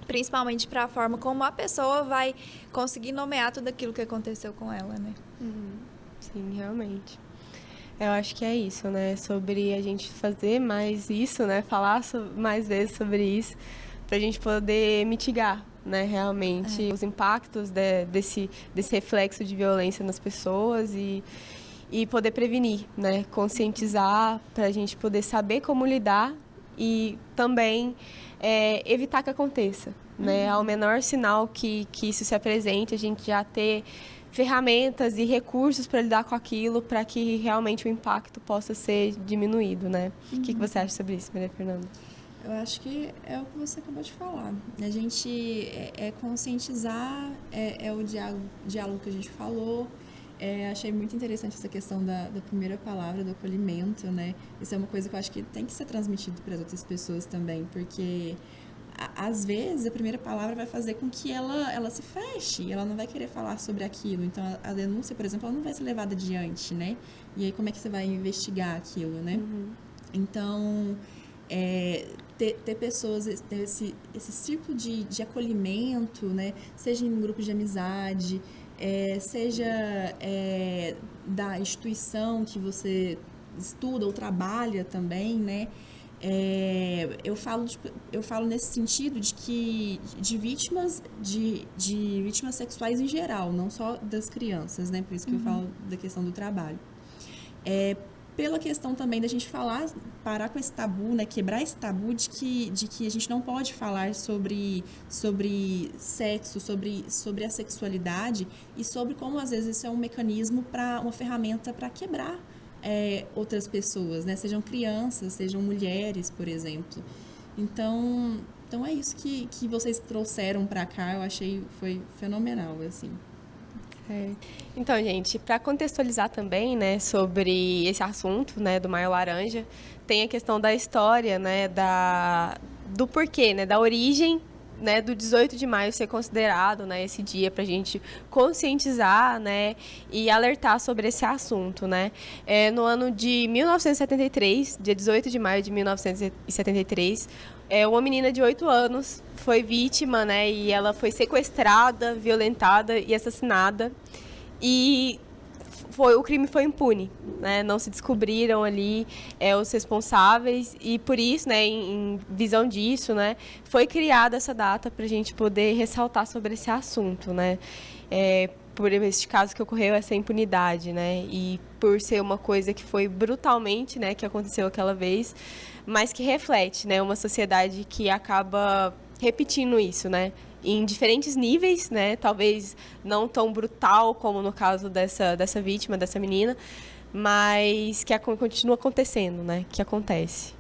Speaker 2: Principalmente para a forma como a pessoa vai conseguir nomear tudo aquilo que aconteceu com ela, né?
Speaker 1: Sim, realmente. Eu acho que é isso, né? Sobre a gente fazer mais isso, né? Falar mais vezes sobre isso, para a gente poder mitigar, né? Realmente os impactos desse reflexo de violência nas pessoas e poder prevenir, né? Conscientizar para a gente poder saber como lidar e também evitar que aconteça, né? Ao menor sinal que isso se apresente, a gente já ter ferramentas e recursos para lidar com aquilo, para que realmente o impacto possa ser diminuído, né? O que você acha sobre isso, Maria Fernanda?
Speaker 3: Eu acho que é o que você acabou de falar. A gente conscientizar, o diálogo que a gente falou. Achei muito interessante essa questão da primeira palavra, do acolhimento, né? Isso é uma coisa que eu acho que tem que ser transmitido para as outras pessoas também, porque às vezes a primeira palavra vai fazer com que ela se feche, ela não vai querer falar sobre aquilo. Então a denúncia, por exemplo, ela não vai ser levada adiante, né? E aí como é que você vai investigar aquilo, né? Então, ter pessoas, ter esse círculo de acolhimento, né? Seja em um grupo de amizade, seja da instituição que você estuda ou trabalha também, né? Eu falo nesse sentido de vítimas de vítimas sexuais em geral, não só das crianças, né? Por isso que eu falo da questão do trabalho. Pela questão também da gente parar com esse tabu, né? Quebrar esse tabu de que a gente não pode falar sobre sexo, sobre a sexualidade e sobre como às vezes isso é um mecanismo, uma ferramenta para quebrar outras pessoas, né? Sejam crianças, sejam mulheres, por exemplo. Então é isso que vocês trouxeram para cá, eu achei foi fenomenal, assim.
Speaker 1: Então, gente, para contextualizar também, né, sobre esse assunto, né, do Maio Laranja, tem a questão da história, né, do porquê, né, da origem, né, do 18 de maio ser considerado, né, esse dia para a gente conscientizar, né, e alertar sobre esse assunto, né. No ano de 1973, dia 18 de maio de 1973, uma menina de 8 anos foi vítima, né, e ela foi sequestrada, violentada e assassinada. E o crime foi impune, né? Não se descobriram ali os responsáveis e por isso, né, em visão disso, né, foi criada essa data para a gente poder ressaltar sobre esse assunto, né? por este caso que ocorreu, essa impunidade, né? E por ser uma coisa que foi brutalmente, né, que aconteceu aquela vez, mas que reflete, né, uma sociedade que acaba repetindo isso, né? Em diferentes níveis, né? Talvez não tão brutal como no caso dessa vítima, dessa menina, mas que continua acontecendo, né? Que acontece.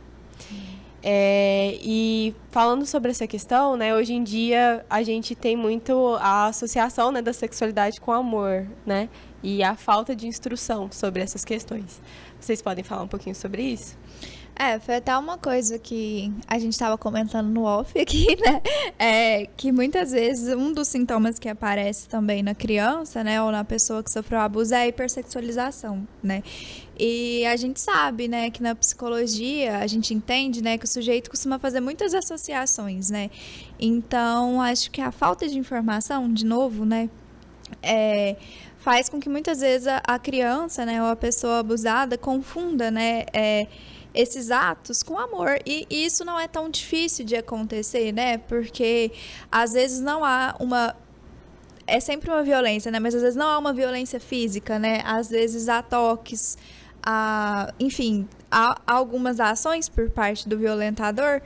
Speaker 1: E falando sobre essa questão, né, hoje em dia a gente tem muito a associação, né, da sexualidade com amor, né, e a falta de instrução sobre essas questões. Vocês podem falar um pouquinho sobre isso?
Speaker 2: Foi até uma coisa que a gente estava comentando no off aqui, né? Que muitas vezes um dos sintomas que aparece também na criança, né, ou na pessoa que sofreu abuso é a hipersexualização, né? E a gente sabe, né, que na psicologia a gente entende, né, que o sujeito costuma fazer muitas associações, né? Então, acho que a falta de informação, de novo, né, faz com que muitas vezes a criança, né, ou a pessoa abusada confunda, né, esses atos com amor. E isso não é tão difícil de acontecer, né? Porque às vezes não há uma... É sempre uma violência, né? Mas às vezes não há uma violência física, né? Às vezes há toques, enfim, há algumas ações por parte do violentador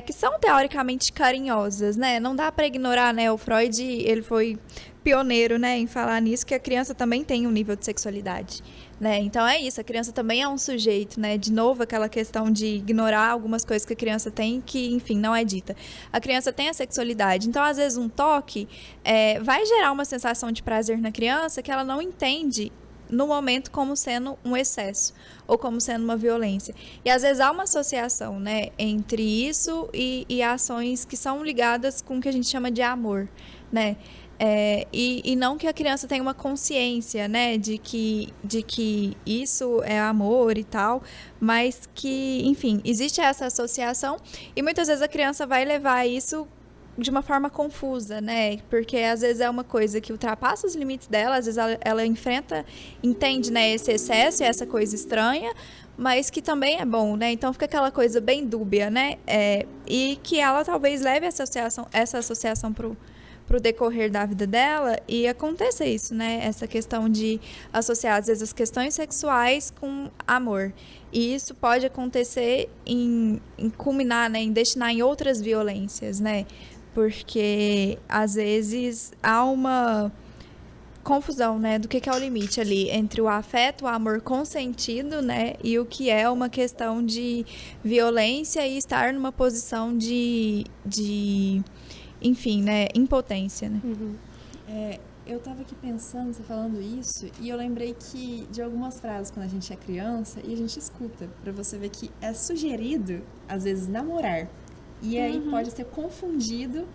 Speaker 2: que são teoricamente carinhosas, né? Não dá para ignorar, né? O Freud, ele foi pioneiro, né, em falar nisso, que a criança também tem um nível de sexualidade, né? Então é isso, a criança também é um sujeito, né? De novo, aquela questão de ignorar algumas coisas que a criança tem que, enfim, não é dita. A criança tem a sexualidade, então às vezes um toque vai gerar uma sensação de prazer na criança que ela não entende no momento como sendo um excesso ou como sendo uma violência. E às vezes há uma associação, né, entre isso e ações que são ligadas com o que a gente chama de amor, né? E não que a criança tenha uma consciência, né, de que isso é amor e tal, mas que, enfim, existe essa associação e muitas vezes a criança vai levar isso de uma forma confusa, né, porque às vezes é uma coisa que ultrapassa os limites dela, às vezes ela entende, né, esse excesso e essa coisa estranha, mas que também é bom, né, então fica aquela coisa bem dúbia, né, e que ela talvez leve essa associação pro decorrer da vida dela e aconteça isso, né? Essa questão de associar, às vezes, as questões sexuais com amor. E isso pode acontecer em culminar, né? Em destinar em outras violências, né? Porque, às vezes, há uma confusão, né? Do que é o limite ali entre o afeto, o amor consentido, né? E o que é uma questão de violência e estar numa posição de enfim, né, impotência, né?
Speaker 1: Uhum.
Speaker 3: Eu tava aqui pensando, você falando isso, e eu lembrei de algumas frases quando a gente é criança e a gente escuta, pra você ver que é sugerido, às vezes, namorar. E aí pode ser confundido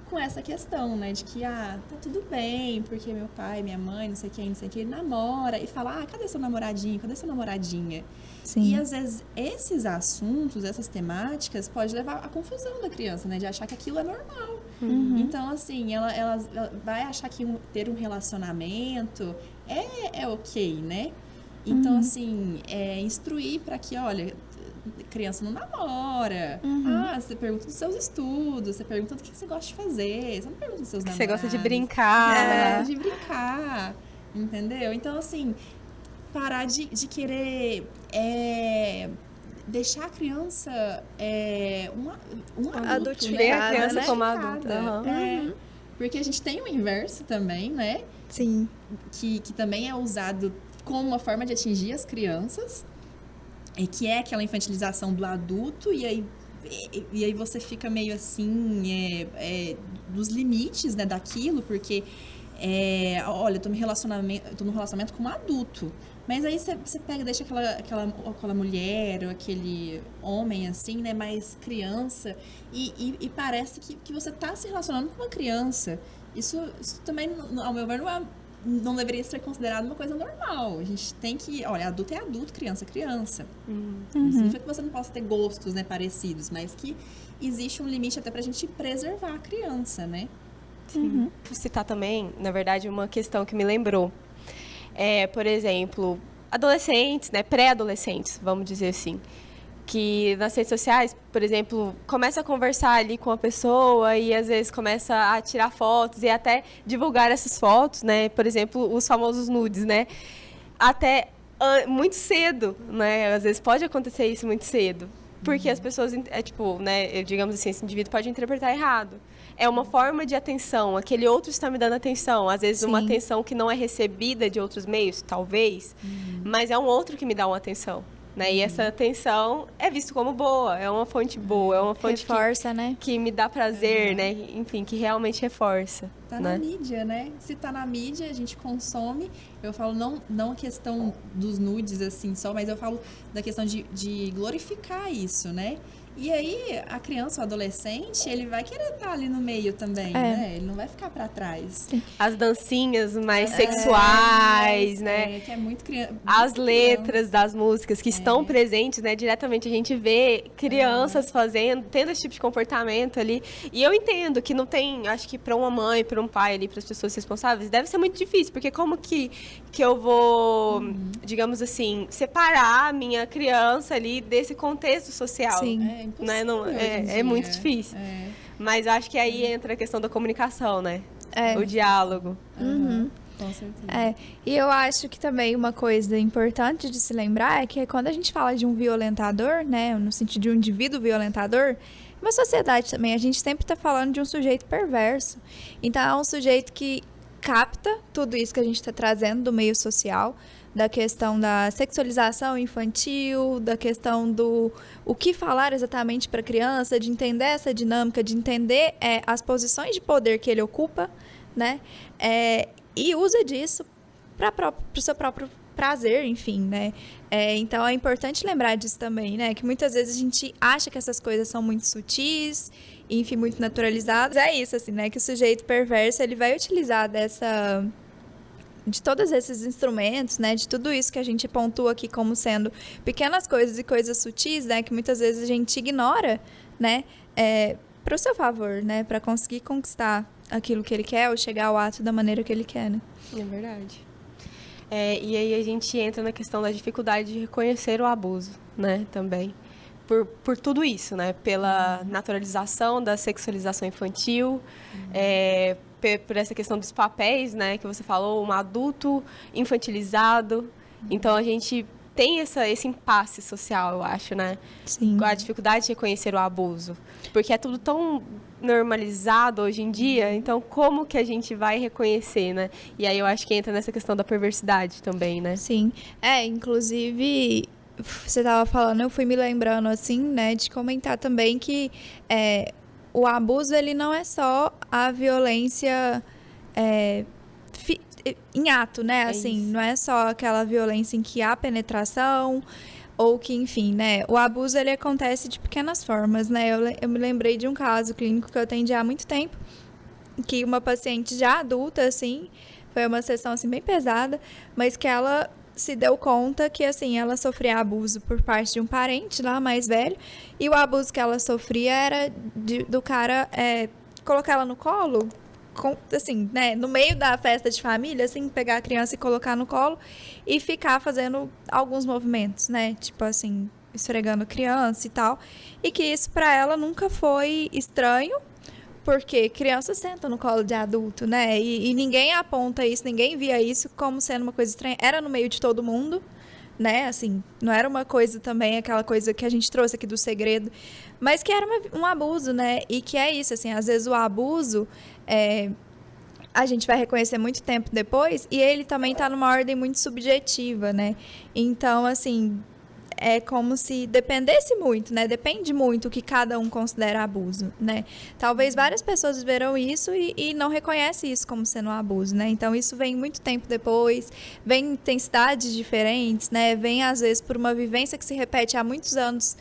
Speaker 3: com essa questão, né, de que, tá tudo bem, porque meu pai, minha mãe, não sei quem, namora, e fala, cadê seu namoradinho, cadê sua namoradinha?
Speaker 2: Sim.
Speaker 3: E, às vezes, esses assuntos, essas temáticas, pode levar à confusão da criança, né, de achar que aquilo é normal.
Speaker 2: Uhum.
Speaker 3: Então, assim, ela vai achar que ter um relacionamento é ok, né? Então, assim, instruir para que, olha, criança não namora. Você pergunta dos seus estudos, você pergunta do que você gosta de fazer, você não pergunta dos seus namorados.
Speaker 1: Você gosta de brincar.
Speaker 3: Você gosta de brincar, entendeu? Então, assim, parar de querer deixar a criança um adulto,
Speaker 2: Adultificada,
Speaker 1: Ver a criança
Speaker 2: né?
Speaker 1: como adulta.
Speaker 3: Porque a gente tem o inverso também, né?
Speaker 2: Sim.
Speaker 3: Que também é usado como uma forma de atingir as crianças, que é aquela infantilização do adulto, e aí você fica meio assim, dos limites, né, daquilo, porque, olha, eu tô num relacionamento com um adulto, mas aí você pega, deixa aquela mulher ou aquele homem assim, né, mais criança, e parece que você tá se relacionando com uma criança. Isso também, ao meu ver, não deveria ser considerado uma coisa normal. A gente tem que... Olha, adulto é adulto, criança é criança. Não significa que você não possa ter gostos, né, parecidos, mas que existe um limite até pra gente preservar a criança, né?
Speaker 1: Sim. Vou citar também, na verdade, uma questão que me lembrou. Por exemplo, adolescentes, né, pré-adolescentes, vamos dizer assim. que nas redes sociais, por exemplo, começa a conversar ali com a pessoa e às vezes começa a tirar fotos e até divulgar essas fotos, né? Por exemplo, os famosos nudes, né? Até muito cedo, né? Às vezes pode acontecer isso muito cedo, porque as pessoas, tipo, né? Digamos assim, esse indivíduo pode interpretar errado. É uma forma de atenção, aquele outro está me dando atenção, às vezes uma atenção que não é recebida de outros meios, talvez, mas é um outro que me dá uma atenção. Né? E essa atenção é visto como boa, é uma fonte boa, é uma fonte
Speaker 2: reforça, né?
Speaker 1: Que me dá prazer, né? Enfim, que realmente reforça.
Speaker 3: Tá
Speaker 1: né?
Speaker 3: na mídia, né? Se tá na mídia, a gente consome. Eu falo não a questão dos nudes, assim, só, mas eu falo da questão de glorificar isso, né? E aí, a criança, o adolescente, ele vai querer estar ali no meio também, né? Ele não vai ficar para trás.
Speaker 1: As dancinhas mais sexuais, né?
Speaker 3: Que é muito criança.
Speaker 1: As letras das músicas que estão presentes, né? Diretamente a gente vê crianças tendo esse tipo de comportamento ali. E eu entendo que não tem, acho que para uma mãe, para um pai ali, para as pessoas responsáveis, deve ser muito difícil, porque como que eu vou, digamos assim, separar a minha criança ali desse contexto social?
Speaker 2: Sim.
Speaker 1: Né? Não, é muito difícil. Mas eu acho que aí entra a questão da comunicação, né? O diálogo.
Speaker 3: Com certeza.
Speaker 2: E eu acho que também uma coisa importante de se lembrar é que quando a gente fala de um violentador, né, no sentido de um indivíduo violentador, uma sociedade também, a gente sempre está falando de um sujeito perverso. Então, é um sujeito que capta tudo isso que a gente está trazendo do meio social, da questão da sexualização infantil, da questão do o que falar exatamente para a criança, de entender essa dinâmica, de entender as posições de poder que ele ocupa, né? E usa disso para o seu próprio prazer, enfim, né? Então, é importante lembrar disso também, né? Que muitas vezes a gente acha que essas coisas são muito sutis, enfim, muito naturalizadas. É isso, assim, né? Que o sujeito perverso, ele vai utilizar de todos esses instrumentos, né, de tudo isso que a gente pontua aqui como sendo pequenas coisas e coisas sutis, né, que muitas vezes a gente ignora, né, para o seu favor, né, para conseguir conquistar aquilo que ele quer ou chegar ao ato da maneira que ele quer, né.
Speaker 1: É verdade. E aí a gente entra na questão da dificuldade de reconhecer o abuso, né, também. Por tudo isso, né, pela naturalização da sexualização infantil, por essa questão dos papéis, né, que você falou, um adulto infantilizado. Então, a gente tem esse impasse social, eu acho, né?
Speaker 2: Sim.
Speaker 1: A dificuldade de reconhecer o abuso. Porque é tudo tão normalizado hoje em dia, então como que a gente vai reconhecer, né? E aí eu acho que entra nessa questão da perversidade também, né?
Speaker 2: Sim. Inclusive, você estava falando, eu fui me lembrando, assim, né, de comentar também que o abuso, ele não é só a violência em ato, né? Assim, não é só aquela violência em que há penetração ou que, enfim, né? O abuso, ele acontece de pequenas formas, né? Eu me lembrei de um caso clínico que eu atendi há muito tempo, que uma paciente já adulta, assim, foi uma sessão, assim, bem pesada, mas que ela se deu conta que, assim, ela sofria abuso por parte de um parente lá mais velho, e o abuso que ela sofria era do cara colocar ela no colo, assim, né, no meio da festa de família, assim, pegar a criança e colocar no colo e ficar fazendo alguns movimentos, né, tipo assim, esfregando a criança e tal, e que isso pra ela nunca foi estranho, porque criança senta no colo de adulto, né? E ninguém aponta isso, ninguém via isso como sendo uma coisa estranha. Era no meio de todo mundo, né? Assim, não era uma coisa também, aquela coisa que a gente trouxe aqui do segredo, mas que era um abuso, né? E que é isso, assim, às vezes o abuso a gente vai reconhecer muito tempo depois e ele também tá numa ordem muito subjetiva, né? Então, assim, é como se dependesse muito, né? Depende muito o que cada um considera abuso, né? Talvez várias pessoas verão isso e não reconhecem isso como sendo um abuso, né? Então, isso vem muito tempo depois, vem em intensidades diferentes, né? Vem, às vezes, por uma vivência que se repete há muitos anos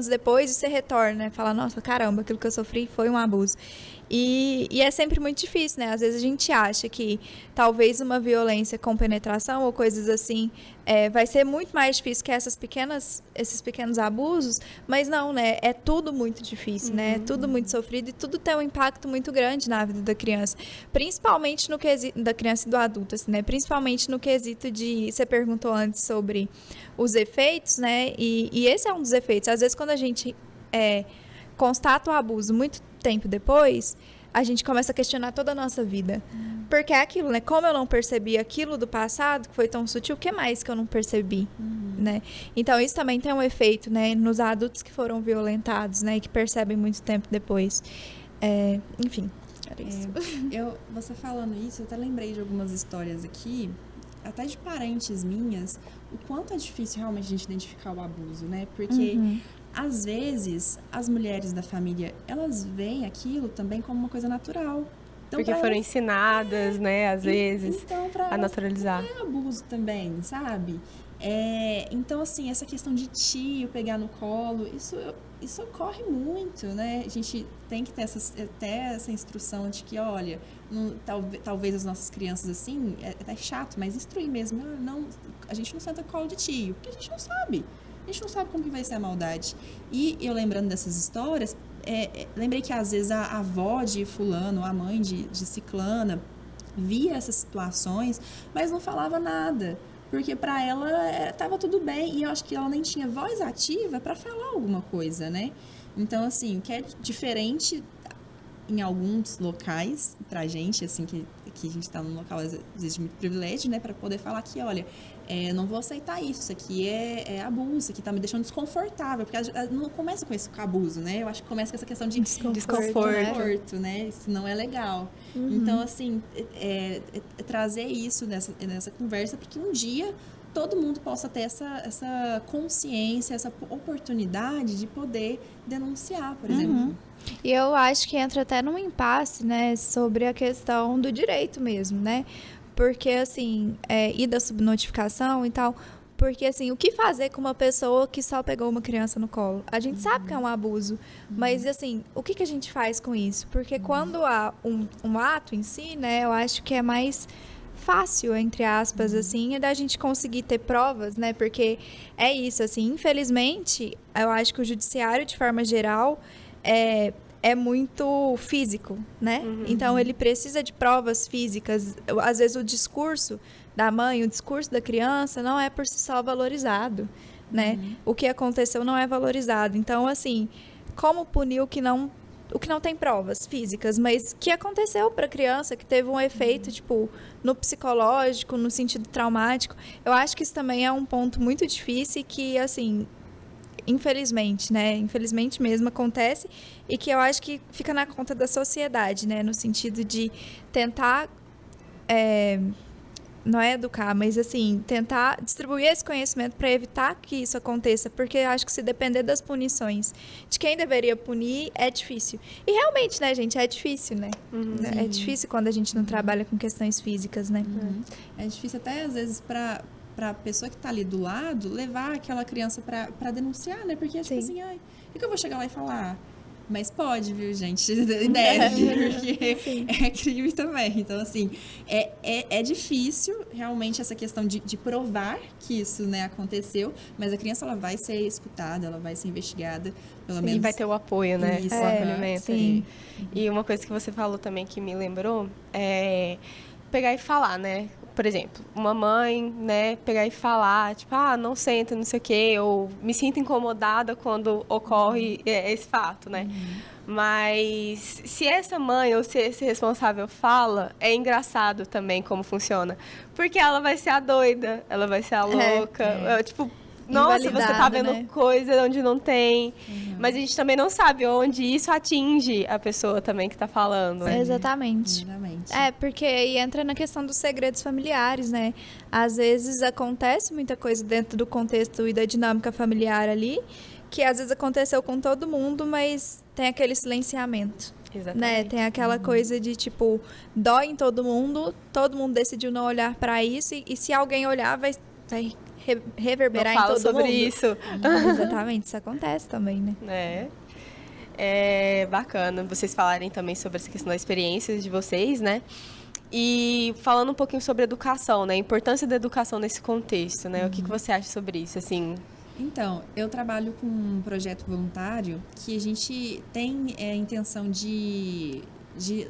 Speaker 2: depois e você retorna, né? Fala, nossa, caramba, aquilo que eu sofri foi um abuso. E é sempre muito difícil, né? Às vezes a gente acha que talvez uma violência com penetração ou coisas assim vai ser muito mais difícil que esses pequenos abusos, mas não, né? É tudo muito difícil, né? É tudo muito sofrido e tudo tem um impacto muito grande na vida da criança, principalmente no quesito da criança e do adulto, assim, né? Principalmente no quesito de, você perguntou antes sobre os efeitos, né? E esse é um dos efeitos. Às vezes quando a gente constata o abuso muito tempo depois, a gente começa a questionar toda a nossa vida. Porque é aquilo, né? Como eu não percebi aquilo do passado, que foi tão sutil, o que mais que eu não percebi, né? Então, isso também tem um efeito, né? Nos adultos que foram violentados, né? E que percebem muito tempo depois. Enfim, era isso.
Speaker 3: Você falando isso, eu até lembrei de algumas histórias aqui, até de parentes minhas, o quanto é difícil realmente a gente identificar o abuso, né? Porque às vezes, as mulheres da família, elas veem aquilo também como uma coisa natural. Então,
Speaker 1: porque foram ensinadas, né, às vezes,
Speaker 3: então,
Speaker 1: a naturalizar.
Speaker 3: É abuso também, sabe? Então, assim, essa questão de tio pegar no colo, isso ocorre muito, né? A gente tem que ter essa instrução de que, olha, talvez as nossas crianças, assim, é chato, mas instruir mesmo. A gente não senta no colo de tio, porque a gente não sabe. A gente não sabe como que vai ser a maldade. E eu lembrando dessas histórias, lembrei que às vezes a avó de fulano, a mãe de ciclana, via essas situações, mas não falava nada. Porque para ela estava tudo bem. E eu acho que ela nem tinha voz ativa para falar alguma coisa, né? Então, assim, o que é diferente em alguns locais, pra gente, assim, que a gente tá num local, às vezes, de muito privilégio, né? Pra poder falar que, olha, não vou aceitar isso aqui é abuso, isso aqui tá me deixando desconfortável. Porque não começa com esse abuso, né? Eu acho que começa com essa questão de desconforto, né? Isso não é legal. Então, assim, trazer isso nessa conversa, porque um dia todo mundo possa ter essa consciência, essa oportunidade de poder denunciar, por exemplo.
Speaker 2: E eu acho que entra até num impasse, né, sobre a questão do direito mesmo, né? Porque, assim, e da subnotificação e tal. Porque, assim, o que fazer com uma pessoa que só pegou uma criança no colo? A gente sabe que é um abuso, mas, assim, o que a gente faz com isso? Porque quando há um ato em si, né, eu acho que é mais fácil, entre aspas, assim, da gente conseguir ter provas, né? Porque é isso, assim, infelizmente, eu acho que o judiciário, de forma geral, é muito físico, né? Então, ele precisa de provas físicas. Às vezes, o discurso da mãe, o discurso da criança não é por si só valorizado, né? O que aconteceu não é valorizado. Então, assim, como punir o que não tem provas físicas, mas que aconteceu para a criança, que teve um efeito, tipo, no psicológico, no sentido traumático. Eu acho que isso também é um ponto muito difícil e que, assim, infelizmente, né? Infelizmente mesmo acontece e que eu acho que fica na conta da sociedade, né? No sentido de tentar, não é educar, mas assim, tentar distribuir esse conhecimento para evitar que isso aconteça, porque eu acho que se depender das punições de quem deveria punir, é difícil. E realmente, né, gente, é difícil, né? É difícil quando a gente não trabalha com questões físicas, né?
Speaker 3: É difícil até, às vezes, para a pessoa que está ali do lado, levar aquela criança para denunciar, né? Porque, tipo assim, o que eu vou chegar lá e falar? Mas pode, viu, gente? Deve, porque é crime também. Então, assim, é difícil, realmente, essa questão de provar que isso, né, aconteceu, mas a criança, ela vai ser escutada, ela vai ser investigada, pelo menos.
Speaker 1: E vai ter o apoio, né?
Speaker 3: Isso,
Speaker 1: o acolhimento.
Speaker 2: Sim.
Speaker 1: E uma coisa que você falou também que me lembrou é pegar e falar, né? Por exemplo, uma mãe, né, pegar e falar, tipo, não senta, não sei o quê, ou me sinto incomodada quando ocorre esse fato, né? Mas se essa mãe ou se esse responsável fala, é engraçado também como funciona. Porque ela vai ser a doida, ela vai ser a louca, tipo... Nossa, você tá vendo, né, coisa onde não tem. Mas a gente também não sabe onde isso atinge a pessoa também que tá falando, né?
Speaker 2: Exatamente. Porque aí entra na questão dos segredos familiares, né? Às vezes acontece muita coisa dentro do contexto e da dinâmica familiar ali, que às vezes aconteceu com todo mundo, mas tem aquele silenciamento.
Speaker 1: Exatamente.
Speaker 2: Né? Tem aquela coisa de, tipo, dói em todo mundo decidiu não olhar pra isso, e se alguém olhar, vai reverberar em todo mundo.
Speaker 1: Não fala sobre isso.
Speaker 2: Exatamente, isso acontece também, né?
Speaker 1: É bacana vocês falarem também sobre essa questão da experiência de vocês, né? E falando um pouquinho sobre educação, né? A importância da educação nesse contexto, né? O que você acha sobre isso, assim?
Speaker 3: Então, eu trabalho com um projeto voluntário que a gente tem a intenção de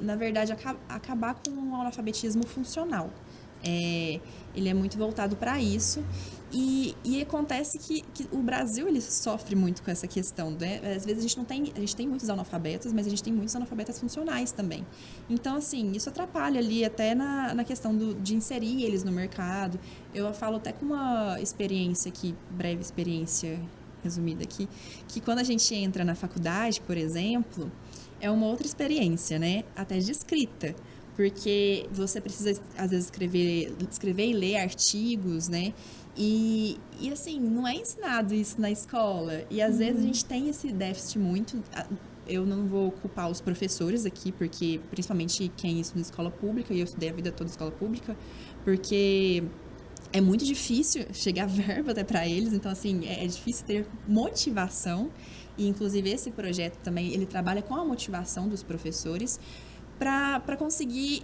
Speaker 3: na verdade, acabar com o analfabetismo funcional. Ele é muito voltado para isso e acontece que o Brasil ele sofre muito com essa questão, né? Às vezes a gente tem muitos analfabetos, mas a gente tem muitos analfabetas funcionais também. Então, assim, isso atrapalha ali até na questão de inserir eles no mercado. Eu falo até com uma experiência aqui, breve experiência resumida aqui, que quando a gente entra na faculdade, por exemplo, é uma outra experiência, né? Até de escrita. Porque você precisa, às vezes, escrever e ler artigos, né? E assim, não é ensinado isso na escola. E, às vezes, a gente tem esse déficit muito... Eu não vou culpar os professores aqui, porque, principalmente, quem estuda na escola pública, e eu estudei a vida toda em escola pública, porque é muito difícil chegar verba até para eles. Então, assim, é difícil ter motivação. E, inclusive, esse projeto também, ele trabalha com a motivação dos professores, para conseguir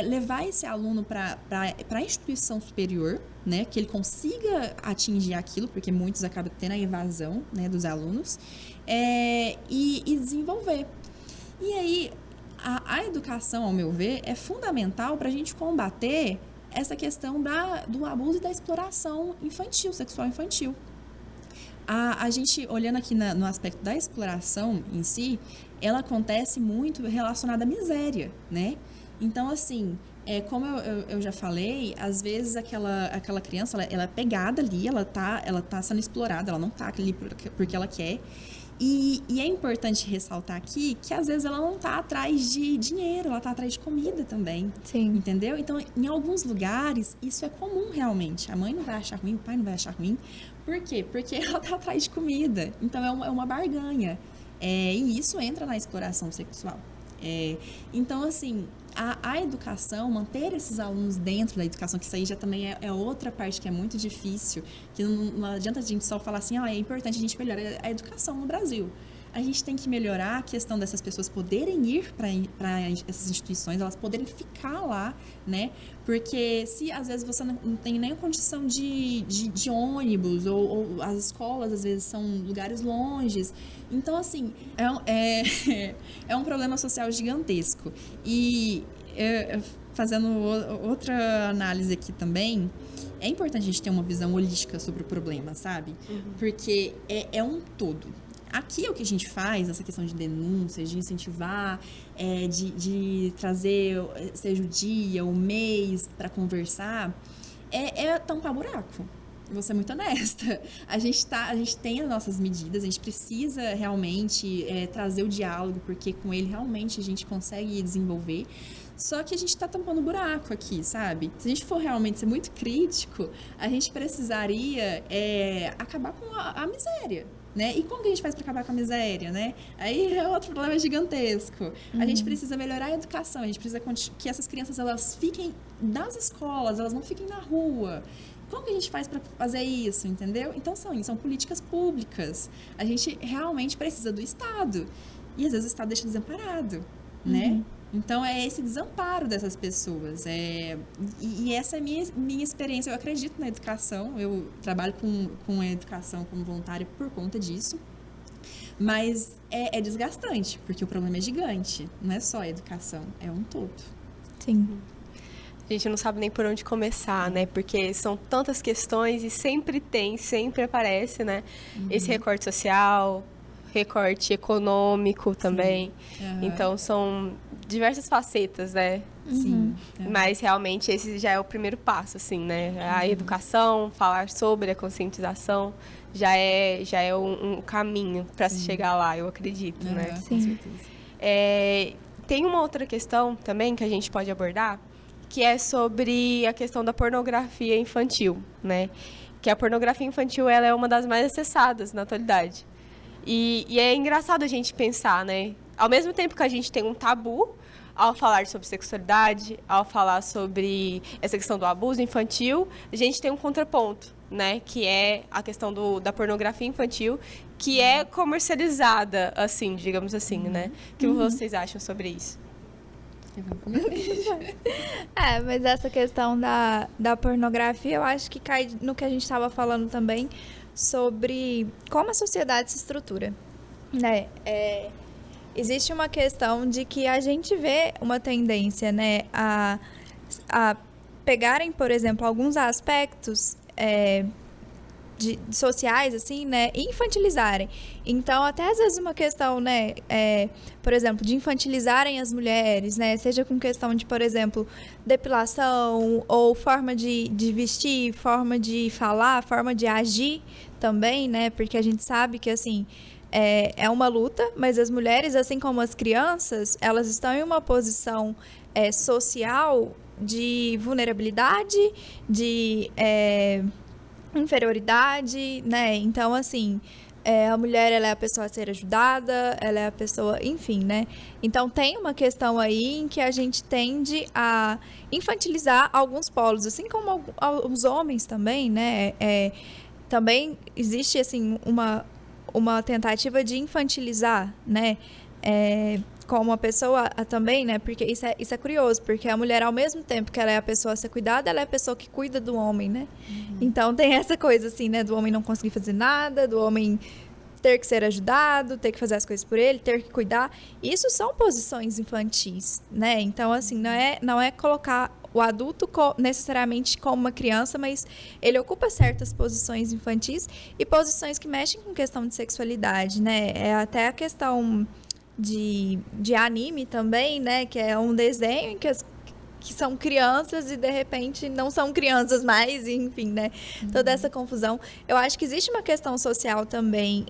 Speaker 3: levar esse aluno para a instituição superior, né, que ele consiga atingir aquilo, porque muitos acabam tendo a evasão, né, dos alunos, e desenvolver. E aí, a educação, ao meu ver, é fundamental para a gente combater essa questão do abuso e da exploração infantil, sexual infantil. A gente, olhando aqui no aspecto da exploração em si, ela acontece muito relacionada à miséria, né? Então, assim, como eu já falei, às vezes aquela criança, ela é pegada ali, ela tá sendo explorada, ela não tá ali porque ela quer. E é importante ressaltar aqui que, às vezes, ela não tá atrás de dinheiro, ela tá atrás de comida também.
Speaker 2: Sim.
Speaker 3: Entendeu? Então, em alguns lugares, isso é comum realmente. A mãe não vai achar ruim, o pai não vai achar ruim. Por quê? Porque ela tá atrás de comida. Então, é uma barganha. E isso entra na exploração sexual. Então, assim, a educação, manter esses alunos dentro da educação, que isso aí já também é outra parte que é muito difícil, que não adianta a gente só falar assim, é importante a gente melhorar a educação no Brasil. A gente tem que melhorar a questão dessas pessoas poderem ir para essas instituições, elas poderem ficar lá, né? Porque se às vezes você não tem nem condição de ônibus, ou as escolas às vezes são lugares longes. Então, assim, é um problema social gigantesco. E fazendo outra análise aqui também, é importante a gente ter uma visão holística sobre o problema, sabe? Porque é um todo. Aqui é o que a gente faz, essa questão de denúncias, de incentivar, de trazer, seja o dia, o mês, para conversar, tampar buraco. Vou ser muito honesta. A gente tem as nossas medidas, a gente precisa realmente trazer o diálogo, porque com ele realmente a gente consegue desenvolver. Só que a gente está tampando buraco aqui, sabe? Se a gente for realmente ser muito crítico, a gente precisaria acabar com a miséria. Né? E como que a gente faz para acabar com a miséria, né? Aí é outro problema gigantesco. A gente precisa melhorar a educação, a gente precisa que essas crianças elas fiquem nas escolas, elas não fiquem na rua. Como que a gente faz para fazer isso, entendeu? Então são políticas públicas. A gente realmente precisa do Estado. E às vezes o Estado deixa desamparado, né? Então, é esse desamparo dessas pessoas. E essa é a minha experiência. Eu acredito na educação. Eu trabalho com a educação como voluntária por conta disso. Mas é desgastante, porque o problema é gigante. Não é só a educação, é um todo.
Speaker 2: Sim.
Speaker 1: A gente não sabe nem por onde começar, né? Porque são tantas questões e sempre aparece, né? Esse recorte social, recorte econômico também. Então, são diversas facetas, né?
Speaker 3: Sim.
Speaker 1: Mas, realmente, esse já é o primeiro passo, assim, né? A educação, falar sobre a conscientização, já é um caminho para se chegar lá, eu acredito, né?
Speaker 3: Com certeza.
Speaker 1: Tem uma outra questão também que a gente pode abordar, que é sobre a questão da pornografia infantil, né? Que a pornografia infantil, ela é uma das mais acessadas na atualidade. E é engraçado a gente pensar, né? Ao mesmo tempo que a gente tem um tabu ao falar sobre sexualidade, ao falar sobre essa questão do abuso infantil, a gente tem um contraponto, né, que é a questão da pornografia infantil, que é comercializada, assim, digamos assim, né? O que vocês acham sobre isso?
Speaker 2: Mas essa questão da pornografia, eu acho que cai no que a gente estava falando também sobre como a sociedade se estrutura, né? Existe uma questão de que a gente vê uma tendência, né, a pegarem, por exemplo, alguns aspectos sociais, assim, né, e infantilizarem. Então, até às vezes uma questão, né, por exemplo, de infantilizarem as mulheres, né, seja com questão de, por exemplo, depilação, ou forma de vestir, forma de falar, forma de agir também, né, porque a gente sabe que, assim, é uma luta, mas as mulheres, assim como as crianças, elas estão em uma posição social de vulnerabilidade, de inferioridade, né? Então, assim, a mulher, ela é a pessoa a ser ajudada, ela é a pessoa, enfim, né? Então, tem uma questão aí em que a gente tende a infantilizar alguns polos, assim como os homens também, né? Também existe, assim, uma tentativa de infantilizar, né? Como uma pessoa também, né? Porque isso é curioso, porque a mulher, ao mesmo tempo que ela é a pessoa a ser cuidada, ela é a pessoa que cuida do homem, né? Então tem essa coisa, assim, né? Do homem não conseguir fazer nada, do homem ter que ser ajudado, ter que fazer as coisas por ele, ter que cuidar. Isso são posições infantis, né? Então, assim, não é colocar o adulto necessariamente como uma criança, mas ele ocupa certas posições infantis e posições que mexem com questão de sexualidade, né? É até a questão de anime também, né? Que é um desenho que são crianças e de repente não são crianças mais, enfim, né? Toda essa confusão. Eu acho que existe uma questão social também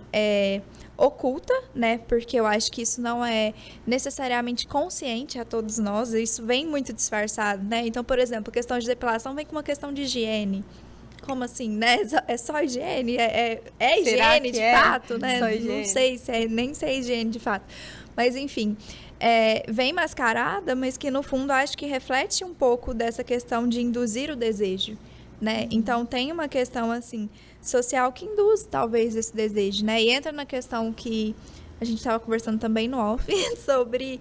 Speaker 2: oculta, né? Porque eu acho que isso não é necessariamente consciente a todos nós, isso vem muito disfarçado, né? Então, por exemplo, a questão de depilação vem com uma questão de higiene. Como assim, né? É só higiene? É higiene de fato, né? Não sei nem se é higiene de fato. Mas, enfim, vem mascarada, mas que no fundo acho que reflete um pouco dessa questão de induzir o desejo, né? Então, tem uma questão, assim, social que induz, talvez, esse desejo, né? E entra na questão que a gente estava conversando também no off sobre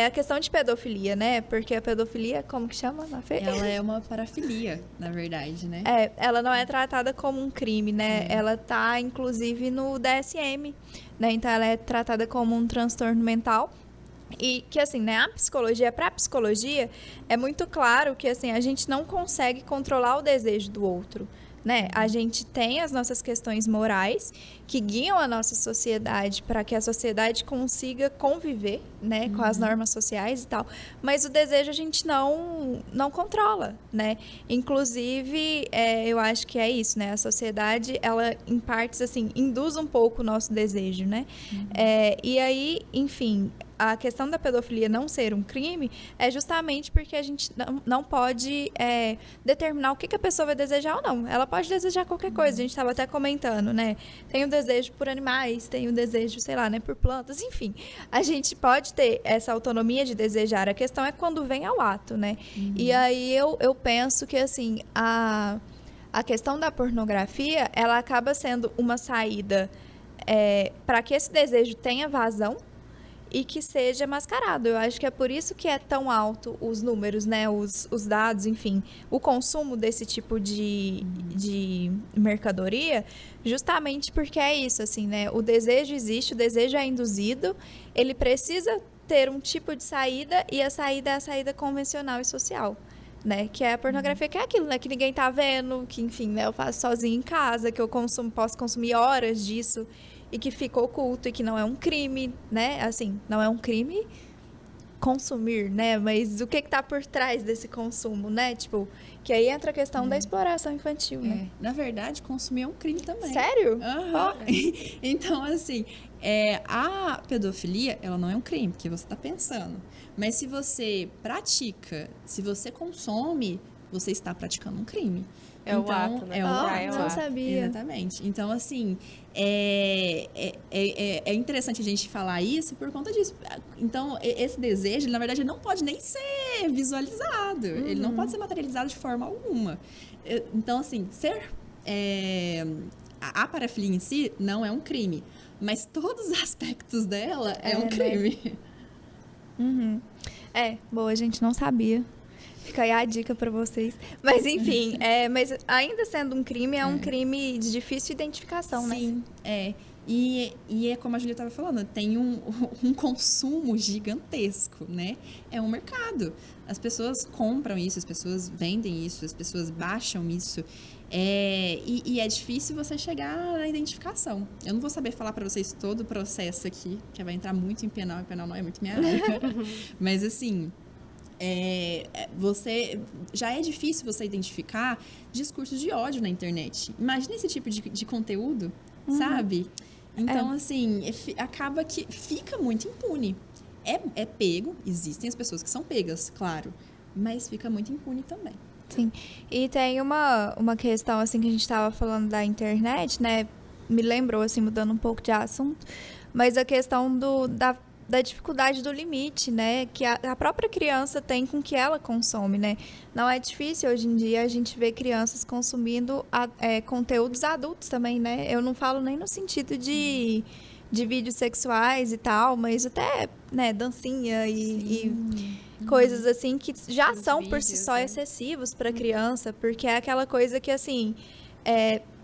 Speaker 2: a questão de pedofilia, né? Porque a pedofilia, como que chama, Mafê?
Speaker 3: Ela é uma parafilia, na verdade, né?
Speaker 2: Ela não é tratada como um crime, né? Ela tá, inclusive, no DSM, né? Então, ela é tratada como um transtorno mental. E que, assim, né, pra psicologia, é muito claro que, assim, a gente não consegue controlar o desejo do outro, né? A gente tem as nossas questões morais que guiam a nossa sociedade para que a sociedade consiga conviver, né, com as normas sociais e tal, mas o desejo a gente não controla, né? Inclusive, eu acho que é isso, né? A sociedade, ela, em partes, assim, induz um pouco o nosso desejo, né? E aí, enfim, a questão da pedofilia não ser um crime é justamente porque a gente não pode determinar o que a pessoa vai desejar ou não. Ela pode desejar qualquer coisa. A gente estava até comentando, né? Tem o desejo por animais, tem o desejo, sei lá, né, por plantas, enfim. A gente pode ter essa autonomia de desejar. A questão é quando vem ao ato, né? E aí eu penso que, assim, a questão da pornografia, ela acaba sendo uma saída para que esse desejo tenha vazão e que seja mascarado. Eu acho que é por isso que é tão alto os números, né? Os dados, enfim. O consumo desse tipo de mercadoria, justamente porque é isso, assim, né? O desejo existe, o desejo é induzido, ele precisa ter um tipo de saída e a saída é a saída convencional e social, né? Que é a pornografia, que é aquilo, né? Que ninguém tá vendo, que, enfim, né? Eu faço sozinho em casa, que eu posso consumir horas disso e que fica oculto e que não é um crime, né? Assim, não é um crime consumir, né? Mas o que tá por trás desse consumo, né? Tipo, que aí entra a questão da exploração infantil, né?
Speaker 3: Na verdade, consumir é um crime também.
Speaker 2: Sério?
Speaker 3: Então, assim, a pedofilia, ela não é um crime, porque você tá pensando. Mas se você pratica, se você consome, você está praticando um crime.
Speaker 1: É o ato, né?
Speaker 3: É o ato.
Speaker 2: Não sabia.
Speaker 3: Exatamente. Então, assim, é interessante a gente falar isso por conta disso. Então, esse desejo, na verdade, não pode nem ser visualizado. Ele não pode ser materializado de forma alguma. Então, assim, ser a parafilia em si não é um crime, mas todos os aspectos dela é um crime.
Speaker 2: Né? Uhum. Boa, a gente não sabia. Fica aí a dica pra vocês. Mas, enfim, mas ainda sendo um crime, é um crime de difícil identificação, né?
Speaker 3: Sim, E é como a Júlia estava falando, tem um consumo gigantesco, né? É um mercado. As pessoas compram isso, as pessoas vendem isso, as pessoas baixam isso. E é difícil você chegar na identificação. Eu não vou saber falar para vocês todo o processo aqui, que vai entrar muito em penal, e penal não é muito minha área. Mas, assim... já é difícil você identificar discursos de ódio na internet. Imagina esse tipo de conteúdo, sabe? Então, assim, acaba que fica muito impune. É pego, existem as pessoas que são pegas, claro, mas fica muito impune também.
Speaker 2: Sim, e tem uma questão, assim, que a gente estava falando da internet, né? Me lembrou, assim, mudando um pouco de assunto, mas a questão da dificuldade do limite, né? Que a própria criança tem com que ela consome, né? Não é difícil hoje em dia a gente ver crianças consumindo conteúdos adultos também, né? Eu não falo nem no sentido de vídeos sexuais e tal, mas até, né, dancinha e coisas assim que já são por si só excessivos para criança, porque é aquela coisa que, assim,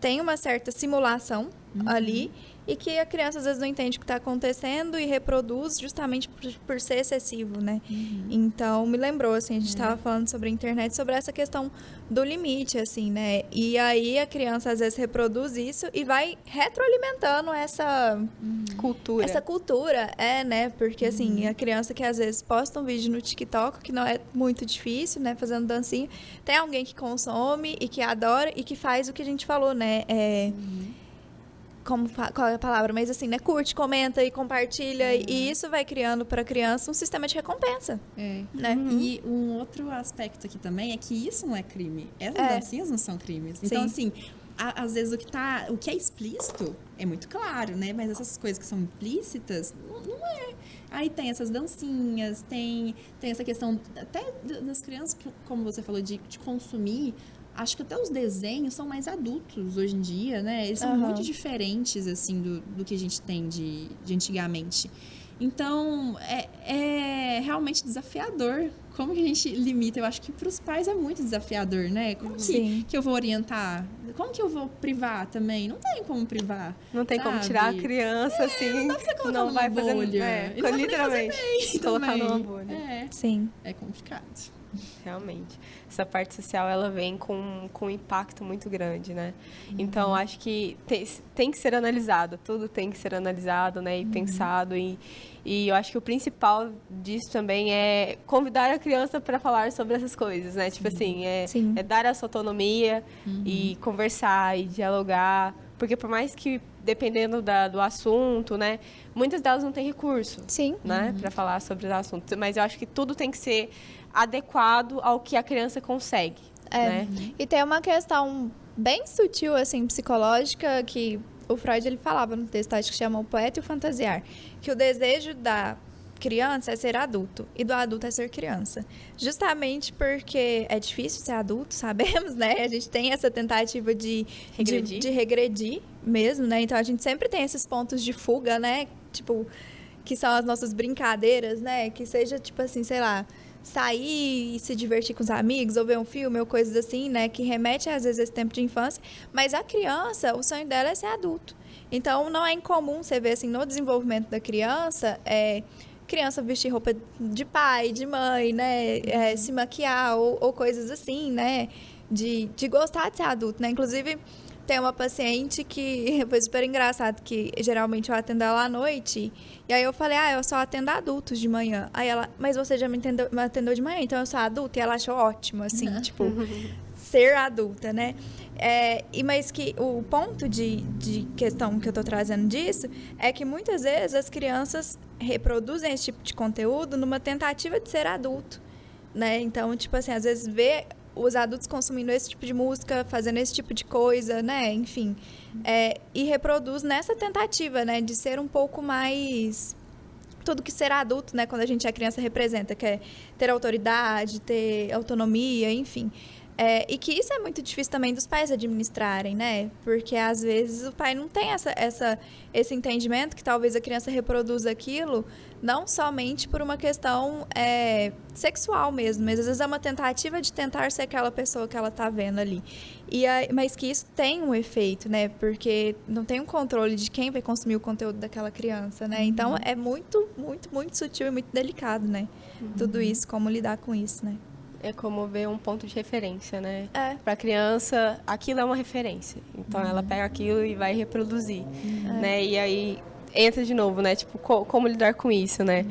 Speaker 2: tem uma certa simulação ali, e que a criança às vezes não entende o que está acontecendo e reproduz justamente por ser excessivo, né? Então, me lembrou, assim, a gente estava falando sobre a internet, sobre essa questão do limite, assim, né? E aí a criança às vezes reproduz isso e vai retroalimentando essa
Speaker 1: cultura.
Speaker 2: Essa cultura, né? Porque, assim, a criança que às vezes posta um vídeo no TikTok, que não é muito difícil, né? Fazendo dancinha, tem alguém que consome e que adora e que faz o que a gente falou, né? Qual é a palavra? Mas assim, né? Curte, comenta e compartilha. E isso vai criando para a criança um sistema de recompensa. Né?
Speaker 3: E um outro aspecto aqui também é que isso não é crime. Essas dancinhas não são crimes. Então, assim, às vezes o que é explícito é muito claro, né? Mas essas coisas que são implícitas, não é. Aí tem essas dancinhas, tem essa questão até das crianças, como você falou, de consumir. Acho que até os desenhos são mais adultos hoje em dia, né? Eles são muito diferentes, assim, do que a gente tem de antigamente. Então, é realmente desafiador. Como que a gente limita? Eu acho que para os pais é muito desafiador, né? Como que eu vou orientar? Como que eu vou privar também? Não tem como privar.
Speaker 1: Não tem como tirar a criança, assim.
Speaker 3: Não dá pra você colocar
Speaker 1: não
Speaker 3: numa
Speaker 1: vai
Speaker 3: bolha.
Speaker 1: Fazer, literalmente. Colocar numa bolha.
Speaker 3: Sim. É complicado.
Speaker 1: Realmente. Essa parte social, ela vem com um impacto muito grande, né? Então, acho que tem que ser analisado. Tudo tem que ser analisado, né? E pensado. E eu acho que o principal disso também é convidar a criança para falar sobre essas coisas, né? Tipo assim, é dar a sua autonomia e conversar e dialogar. Porque por mais que, dependendo do assunto, né? Muitas delas não têm recurso, né? Para falar sobre os assuntos. Mas eu acho que tudo tem que ser adequado ao que a criança consegue, né?
Speaker 2: E tem uma questão bem sutil, assim, psicológica, que o Freud ele falava no texto, acho que chama O Poeta e o Fantasiar, que o desejo da criança é ser adulto e do adulto é ser criança. Justamente porque é difícil ser adulto, sabemos, né? A gente tem essa tentativa de regredir mesmo, né? Então a gente sempre tem esses pontos de fuga, né? Tipo, que são as nossas brincadeiras, né? Que seja, tipo assim, sei lá, sair e se divertir com os amigos, ou ver um filme, ou coisas assim, né? Que remete, às vezes, a esse tempo de infância. Mas a criança, o sonho dela é ser adulto. Então, não é incomum você ver, assim, no desenvolvimento da criança, criança vestir roupa de pai, de mãe, né? Se maquiar, ou coisas assim, né? De gostar de ser adulto, né? Inclusive, tem uma paciente que foi super engraçado, que geralmente eu atendo ela à noite. E aí eu falei, eu só atendo adultos de manhã. Aí ela, mas você já me atendeu de manhã, então eu sou adulta? E ela achou ótimo, assim, tipo, ser adulta, né? Mas que o ponto de questão que eu tô trazendo disso é que muitas vezes as crianças reproduzem esse tipo de conteúdo numa tentativa de ser adulto, né? Então, tipo assim, às vezes vê os adultos consumindo esse tipo de música, fazendo esse tipo de coisa, né? Enfim, e reproduz nessa tentativa, né? De ser um pouco mais... Tudo que ser adulto, né? Quando a gente é criança, representa, que é ter autoridade, ter autonomia, enfim. E que isso é muito difícil também dos pais administrarem, né? Porque às vezes o pai não tem esse entendimento que talvez a criança reproduza aquilo não somente por uma questão sexual mesmo, mas às vezes é uma tentativa de tentar ser aquela pessoa que ela tá vendo ali. Mas que isso tem um efeito, né? Porque não tem um controle de quem vai consumir o conteúdo daquela criança, né? Então é muito, muito, muito sutil e muito delicado, né? Tudo isso, como lidar com isso, né?
Speaker 1: É como ver um ponto de referência, né? Para a criança, aquilo é uma referência. Então, ela pega aquilo e vai reproduzir, né? E aí, entra de novo, né? Tipo, como lidar com isso, né?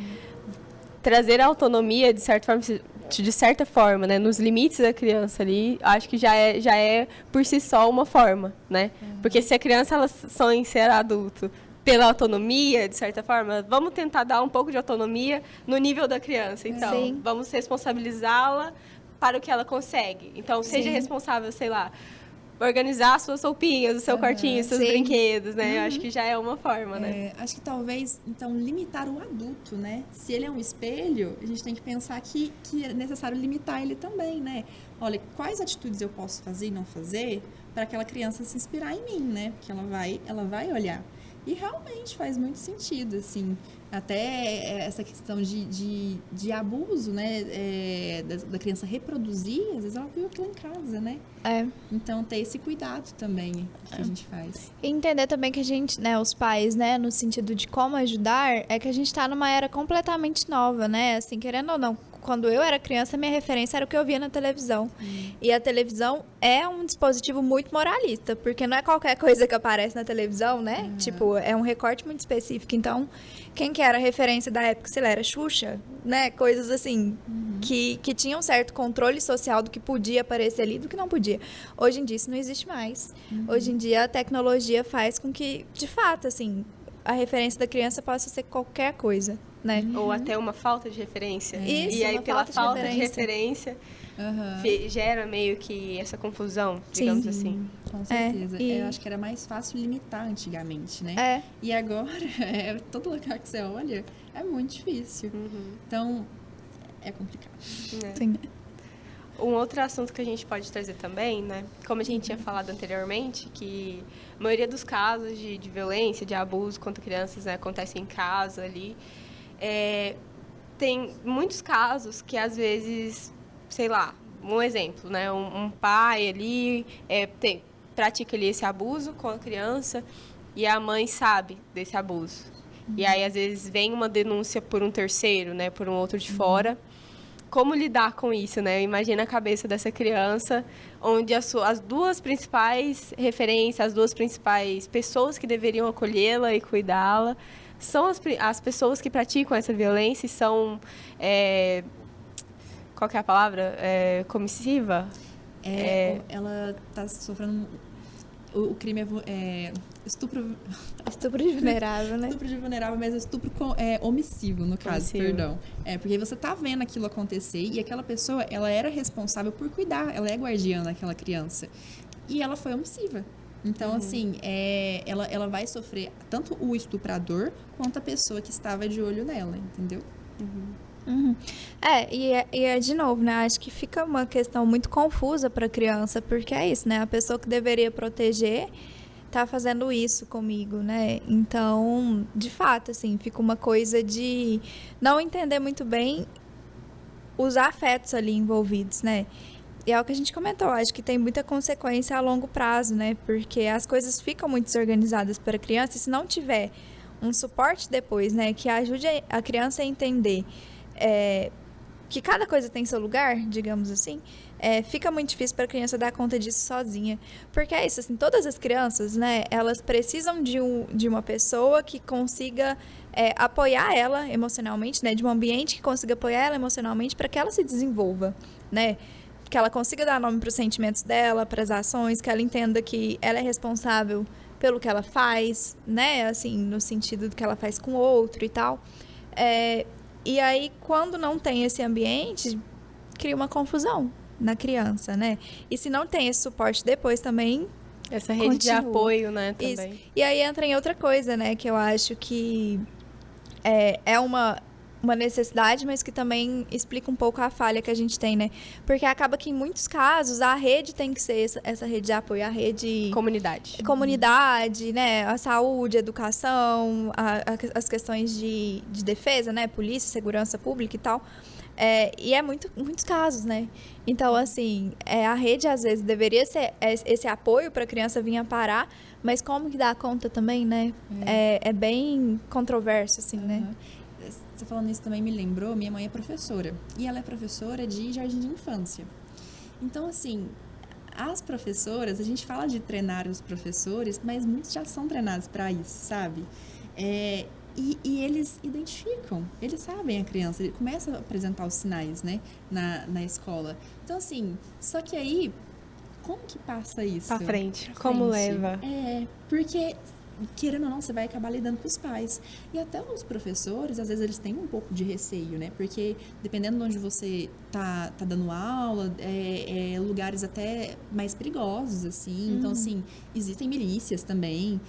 Speaker 1: Trazer a autonomia, de certa forma, né? Nos limites da criança ali, acho que já é por si só uma forma, né? Porque se a criança, ela sonha em ser adulto pela autonomia, de certa forma, vamos tentar dar um pouco de autonomia no nível da criança. Então,
Speaker 2: Sim.
Speaker 1: vamos responsabilizá-la para o que ela consegue. Então, seja responsável, sei lá, organizar as suas roupinhas, o seu quartinho, os seus brinquedos, né? Eu acho que já é uma forma, né?
Speaker 3: Acho que talvez, então, limitar o adulto, né? Se ele é um espelho, a gente tem que pensar que é necessário limitar ele também, né? Olha, quais atitudes eu posso fazer e não fazer para aquela criança se inspirar em mim, né? Porque ela vai olhar. E realmente faz muito sentido, assim, até essa questão de abuso, né, da criança reproduzir, às vezes ela viu aquilo em casa, né? Então, ter esse cuidado também que a gente faz.
Speaker 2: E entender também que a gente, né, os pais, né, no sentido de como ajudar, é que a gente tá numa era completamente nova, né, assim, querendo ou não. Quando eu era criança, minha referência era o que eu via na televisão. E a televisão é um dispositivo muito moralista, porque não é qualquer coisa que aparece na televisão, né? Tipo, é um recorte muito específico. Então, quem que era a referência da época, sei lá, era Xuxa, né? Coisas assim, que tinham um certo controle social do que podia aparecer ali e do que não podia. Hoje em dia, isso não existe mais. Hoje em dia, a tecnologia faz com que, de fato, assim, a referência da criança possa ser qualquer coisa, né?
Speaker 1: Ou até uma falta de referência.
Speaker 2: Isso,
Speaker 1: e aí, pela falta de
Speaker 2: referência,
Speaker 1: gera meio que essa confusão, digamos assim.
Speaker 3: Com certeza. Eu acho que era mais fácil limitar antigamente, né? E agora, todo lugar que você olha, é muito difícil. Então, é complicado.
Speaker 2: Sim.
Speaker 1: Um outro assunto que a gente pode trazer também, né? Como a gente tinha falado anteriormente, que a maioria dos casos de violência, de abuso contra crianças, né, acontece em casa ali. Tem muitos casos que, às vezes, sei lá, um exemplo, né? Um pai ali pratica ali esse abuso com a criança e a mãe sabe desse abuso. E aí, às vezes, vem uma denúncia por um terceiro, né? Por um outro de fora. Como lidar com isso, né? Imagina a cabeça dessa criança, onde as duas principais referências, as duas principais pessoas que deveriam acolhê-la e cuidá-la, são as pessoas que praticam essa violência e são... qual que é a palavra? Comissiva?
Speaker 3: Ela está sofrendo... O crime é estupro...
Speaker 2: Estupro de vulnerável, né?
Speaker 3: Estupro de vulnerável, mas estupro omissivo, no caso, perdão. Porque você tá vendo aquilo acontecer e aquela pessoa, ela era responsável por cuidar, ela é guardiã daquela criança. E ela foi omissiva. Então, assim, ela vai sofrer tanto o estuprador quanto a pessoa que estava de olho nela, entendeu?
Speaker 2: De novo, né? Acho que fica uma questão muito confusa para a criança, porque é isso, né? A pessoa que deveria proteger tá fazendo isso comigo, né? Então, de fato, assim, fica uma coisa de não entender muito bem os afetos ali envolvidos, né? E é o que a gente comentou, acho que tem muita consequência a longo prazo, né? Porque as coisas ficam muito desorganizadas para a criança e se não tiver um suporte depois, né? Que ajude a criança a entender que cada coisa tem seu lugar, digamos assim, fica muito difícil para a criança dar conta disso sozinha. Porque é isso, assim, todas as crianças, né, elas precisam de uma pessoa que consiga apoiar ela emocionalmente, né, de um ambiente que consiga apoiar ela emocionalmente para que ela se desenvolva, né, que ela consiga dar nome para os sentimentos dela, para as ações, que ela entenda que ela é responsável pelo que ela faz, né, assim, no sentido do que ela faz com o outro e tal. E aí, quando não tem esse ambiente, cria uma confusão na criança, né? E se não tem esse suporte depois também...
Speaker 1: Essa rede de apoio, né, também. Isso.
Speaker 2: E aí entra em outra coisa, né? Que eu acho que é uma uma necessidade, mas que também explica um pouco a falha que a gente tem, né? Porque acaba que em muitos casos a rede tem que ser essa rede de apoio, a rede... Comunidade, né? A saúde, a educação, as questões de defesa, né? Polícia, segurança pública e tal. E muitos casos, né? Então, assim, a rede às vezes deveria ser esse apoio para a criança vir a parar, mas como que dá conta também, né? É bem controverso, assim, né?
Speaker 3: Você falando isso também me lembrou, minha mãe é professora. E ela é professora de jardim de infância. Então, assim, as professoras, a gente fala de treinar os professores, mas muitos já são treinados para isso, sabe? E eles identificam, eles sabem a criança, ele começa a apresentar os sinais, né, na escola. Então, assim, só que aí, como que passa isso?
Speaker 1: Pra frente, como leva?
Speaker 3: Porque, querendo ou não, você vai acabar lidando com os pais. E até os professores, às vezes, eles têm um pouco de receio, né? Porque, dependendo de onde você tá dando aula, lugares até mais perigosos, assim. Então, assim, existem milícias também.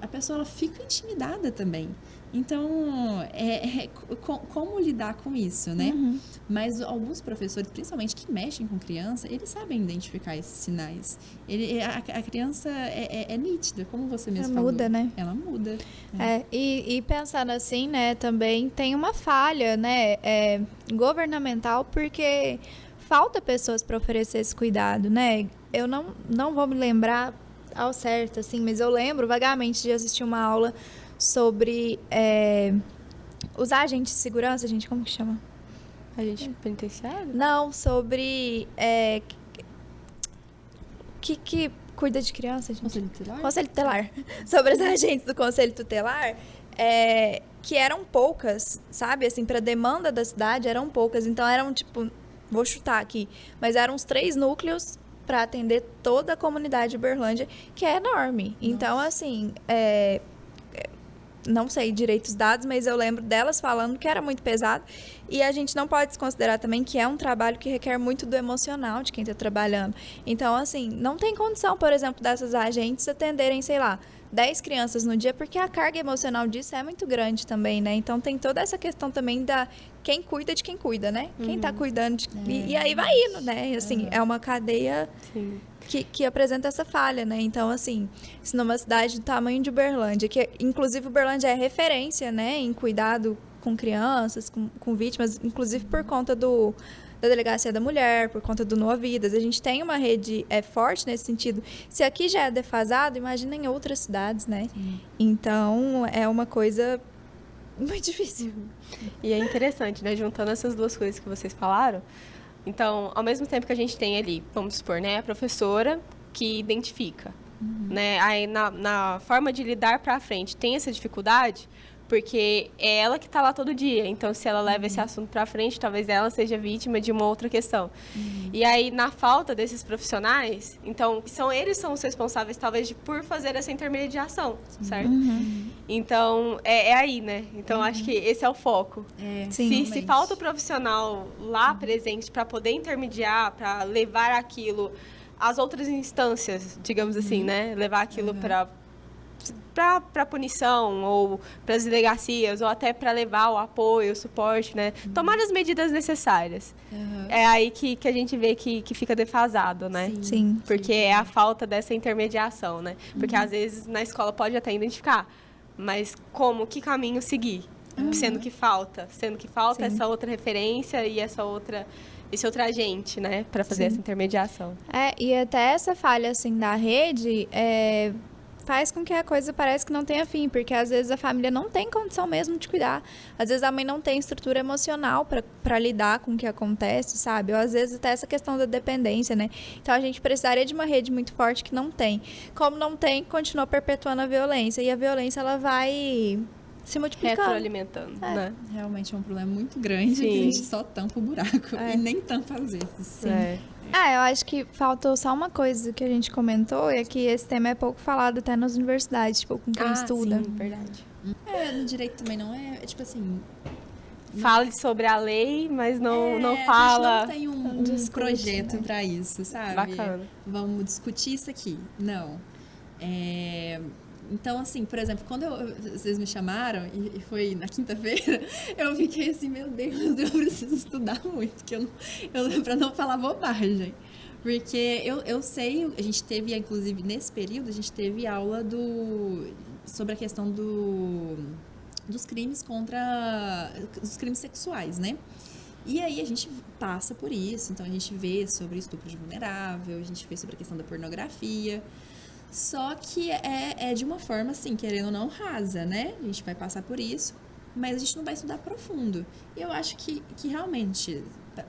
Speaker 3: A pessoa, ela fica intimidada também. Então, como lidar com isso, né? Mas alguns professores, principalmente que mexem com criança, eles sabem identificar esses sinais. A criança é nítida, como você mesmo falou.
Speaker 2: Ela muda, né?
Speaker 3: Ela muda.
Speaker 2: E pensando assim, né, também tem uma falha, né, governamental, porque falta pessoas para oferecer esse cuidado, né? Eu não vou me lembrar ao certo, assim, mas eu lembro vagamente de assistir uma aula sobre os agentes de segurança, gente, como que chama?
Speaker 1: Agente penitenciário?
Speaker 2: Não, sobre que cuida de criança, gente?
Speaker 3: Conselho tutelar?
Speaker 2: Conselho tutelar. Sobre os agentes do Conselho Tutelar, que eram poucas, sabe? Assim, para demanda da cidade, eram poucas. Então, eram, tipo, vou chutar aqui, mas eram uns 3 núcleos para atender toda a comunidade de Uberlândia, que é enorme. Nossa. Então, assim, não sei direito os dados, mas eu lembro delas falando que era muito pesado. E a gente não pode desconsiderar também que é um trabalho que requer muito do emocional de quem está trabalhando. Então, assim, não tem condição, por exemplo, dessas agentes atenderem, sei lá, 10 crianças no dia, porque a carga emocional disso é muito grande também, né? Então, tem toda essa questão também da quem cuida de quem cuida, né? Quem tá cuidando e aí vai indo, né? Assim, é uma cadeia...
Speaker 1: Sim.
Speaker 2: Que apresenta essa falha, né? Então, assim, se numa cidade do tamanho de Uberlândia, que inclusive Uberlândia é referência, né, em cuidado com crianças, com vítimas, inclusive por conta da Delegacia da Mulher, por conta do Noa Vidas, a gente tem uma rede forte nesse sentido. Se aqui já é defasado, imagina em outras cidades, né? Sim. Então, é uma coisa muito difícil.
Speaker 1: E é interessante, né, juntando essas duas coisas que vocês falaram. Então, ao mesmo tempo que a gente tem ali, vamos supor, né, a professora que identifica, né, aí na forma de lidar para frente tem essa dificuldade, porque é ela que está lá todo dia. Então, se ela leva esse assunto para frente, talvez ela seja vítima de uma outra questão. E aí, na falta desses profissionais, então, eles são os responsáveis, talvez, por fazer essa intermediação, certo? Então, é aí, né? Então, acho que esse é o foco. Se falta o profissional lá presente para poder intermediar, para levar aquilo às outras instâncias, digamos assim, né? Levar aquilo para punição, ou para as delegacias, ou até para levar o apoio, o suporte, né? Tomar as medidas necessárias. É aí que a gente vê que fica defasado, né?
Speaker 2: Sim.
Speaker 1: Porque é a falta dessa intermediação, né? Porque às vezes na escola pode até identificar, mas que caminho seguir? Sendo que falta essa outra referência e esse outro agente, né? Para fazer essa intermediação.
Speaker 2: E até essa falha, assim, da rede, faz com que a coisa pareça que não tenha fim, porque às vezes a família não tem condição mesmo de cuidar, às vezes a mãe não tem estrutura emocional para lidar com o que acontece, sabe? Ou às vezes até essa questão da dependência, né? Então a gente precisaria de uma rede muito forte que não tem. Como não tem, continua perpetuando a violência, e a violência ela vai se multiplicando.
Speaker 1: Retroalimentando, né?
Speaker 3: Realmente é um problema muito grande, que a gente só tampa o buraco e nem tampa às vezes.
Speaker 2: Eu acho que faltou só uma coisa que a gente comentou, é que esse tema é pouco falado até nas universidades, tipo, com quem estuda.
Speaker 1: Sim, verdade.
Speaker 3: No direito também não é tipo assim...
Speaker 1: Fale sobre a lei, mas não fala...
Speaker 3: A gente não tem um projeto para isso, sabe?
Speaker 1: Bacana.
Speaker 3: Vamos discutir isso aqui. Não. Então, assim, por exemplo, quando vocês me chamaram, e foi na quinta-feira, eu fiquei assim, meu Deus, eu preciso estudar muito, pra não falar bobagem. Porque eu sei, a gente teve, inclusive, nesse período, a gente teve aula sobre a questão dos crimes dos crimes sexuais, né? E aí a gente passa por isso, então a gente vê sobre estupro de vulnerável, a gente vê sobre a questão da pornografia, só que é de uma forma, assim, querendo ou não, rasa, né? A gente vai passar por isso, mas a gente não vai estudar profundo. E eu acho que realmente,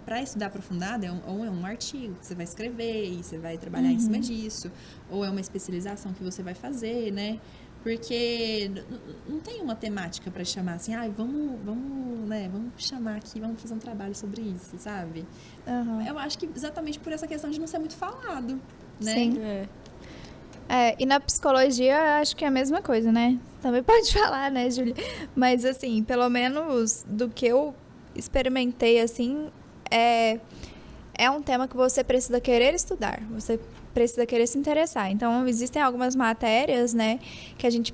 Speaker 3: para estudar aprofundado, ou é um artigo que você vai escrever e você vai trabalhar em cima disso, ou é uma especialização que você vai fazer, né? Porque não tem uma temática para chamar assim, vamos chamar aqui, vamos fazer um trabalho sobre isso, sabe? Eu acho que exatamente por essa questão de não ser muito falado, né?
Speaker 2: Sim. E na psicologia, eu acho que é a mesma coisa, né? Também pode falar, né, Júlia? Mas, assim, pelo menos do que eu experimentei, assim, é um tema que você precisa querer estudar, você precisa querer se interessar. Então, existem algumas matérias, né, que a gente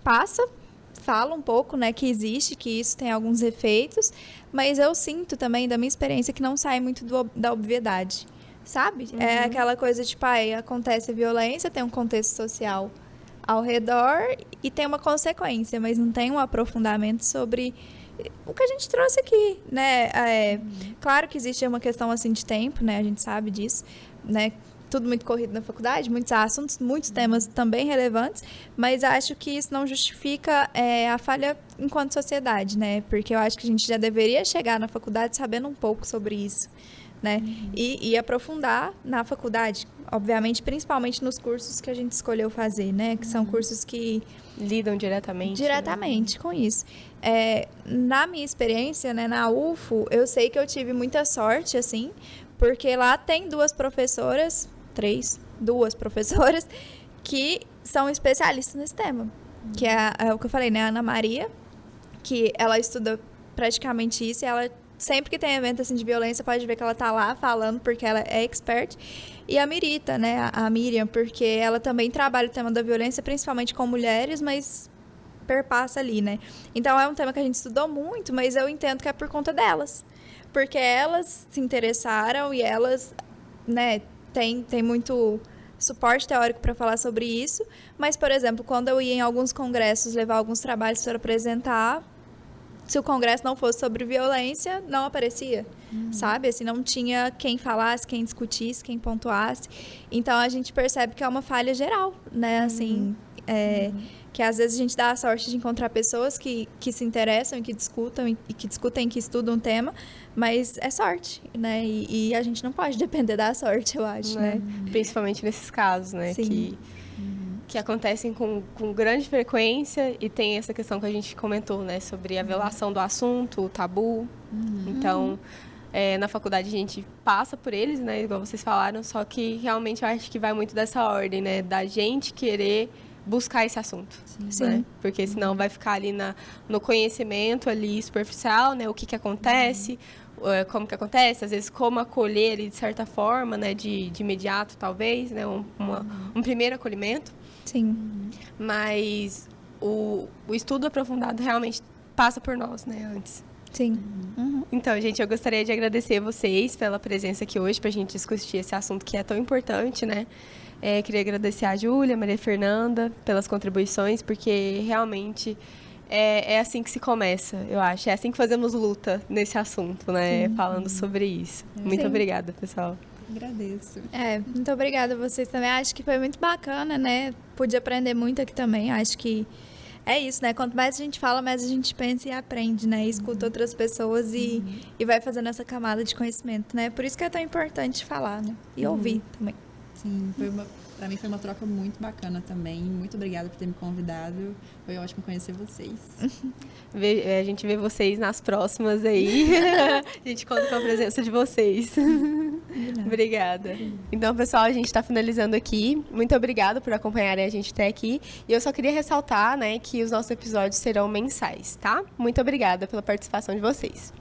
Speaker 2: fala um pouco, né, que existe, que isso tem alguns efeitos, mas eu sinto também, da minha experiência, que não sai muito da obviedade, sabe? É aquela coisa, tipo, acontece a violência, tem um contexto social ao redor e tem uma consequência, mas não tem um aprofundamento sobre o que a gente trouxe aqui, né? Claro que existe uma questão, assim, de tempo, né? A gente sabe disso, né? Tudo muito corrido na faculdade, muitos assuntos, muitos temas também relevantes, mas acho que isso não justifica a falha enquanto sociedade, né? Porque eu acho que a gente já deveria chegar na faculdade sabendo um pouco sobre isso, né? E aprofundar na faculdade, obviamente, principalmente nos cursos que a gente escolheu fazer, né? Que são cursos que
Speaker 1: lidam diretamente
Speaker 2: né? Com isso. Na minha experiência, né, na UFO, eu sei que eu tive muita sorte, assim, porque lá tem duas professoras que são especialistas nesse tema, que é o que eu falei, né, a Ana Maria, que ela estuda praticamente isso, e ela, sempre que tem evento, assim, de violência, pode ver que ela tá lá falando, porque ela é expert, e a Mirita, né, a Miriam, porque ela também trabalha o tema da violência, principalmente com mulheres, mas perpassa ali, né, então é um tema que a gente estudou muito, mas eu entendo que é por conta delas, porque elas se interessaram e elas, né, tem muito suporte teórico para falar sobre isso, mas, por exemplo, quando eu ia em alguns congressos levar alguns trabalhos para apresentar, se o congresso não fosse sobre violência, não aparecia, sabe? Assim, não tinha quem falasse, quem discutisse, quem pontuasse. Então, a gente percebe que é uma falha geral, né? Assim, que às vezes a gente dá a sorte de encontrar pessoas que se interessam e que discutem, que estudam um tema, mas é sorte, né? E a gente não pode depender da sorte, eu acho, né?
Speaker 1: Principalmente nesses casos, né?
Speaker 2: Sim.
Speaker 1: Que acontecem com grande frequência e tem essa questão que a gente comentou, né? Sobre a violação do assunto, o tabu. Então, na faculdade a gente passa por eles, né? Igual vocês falaram, só que realmente eu acho que vai muito dessa ordem, né? Da gente querer buscar esse assunto, né? Porque senão vai ficar ali no conhecimento ali superficial, né? O que acontece, como que acontece, às vezes como acolher ele de certa forma, né? De imediato, talvez, né? Um primeiro acolhimento.
Speaker 2: Sim.
Speaker 1: Mas o estudo aprofundado realmente passa por nós, né? Antes.
Speaker 2: Sim.
Speaker 1: Então, gente, eu gostaria de agradecer vocês pela presença aqui hoje para a gente discutir esse assunto que é tão importante, né? Queria agradecer a Júlia, a Maria Fernanda, pelas contribuições, porque realmente é assim que se começa, eu acho. É assim que fazemos luta nesse assunto, né? Falando sobre isso. Muito obrigada, pessoal.
Speaker 3: Agradeço.
Speaker 2: Muito obrigada a vocês também. Acho que foi muito bacana, né? Pude aprender muito aqui também. Acho que é isso, né? Quanto mais a gente fala, mais a gente pensa e aprende, né? E escuta outras pessoas e vai fazendo essa camada de conhecimento, né? Por isso que é tão importante falar, né? E ouvir também.
Speaker 3: Sim, pra mim foi uma troca muito bacana também. Muito obrigada por ter me convidado. Foi ótimo conhecer vocês.
Speaker 1: A gente vê vocês nas próximas aí. A gente conta com a presença de vocês. Obrigada. Então, pessoal, a gente está finalizando aqui. Muito obrigada por acompanharem a gente até aqui. E eu só queria ressaltar, né, que os nossos episódios serão mensais, tá? Muito obrigada pela participação de vocês.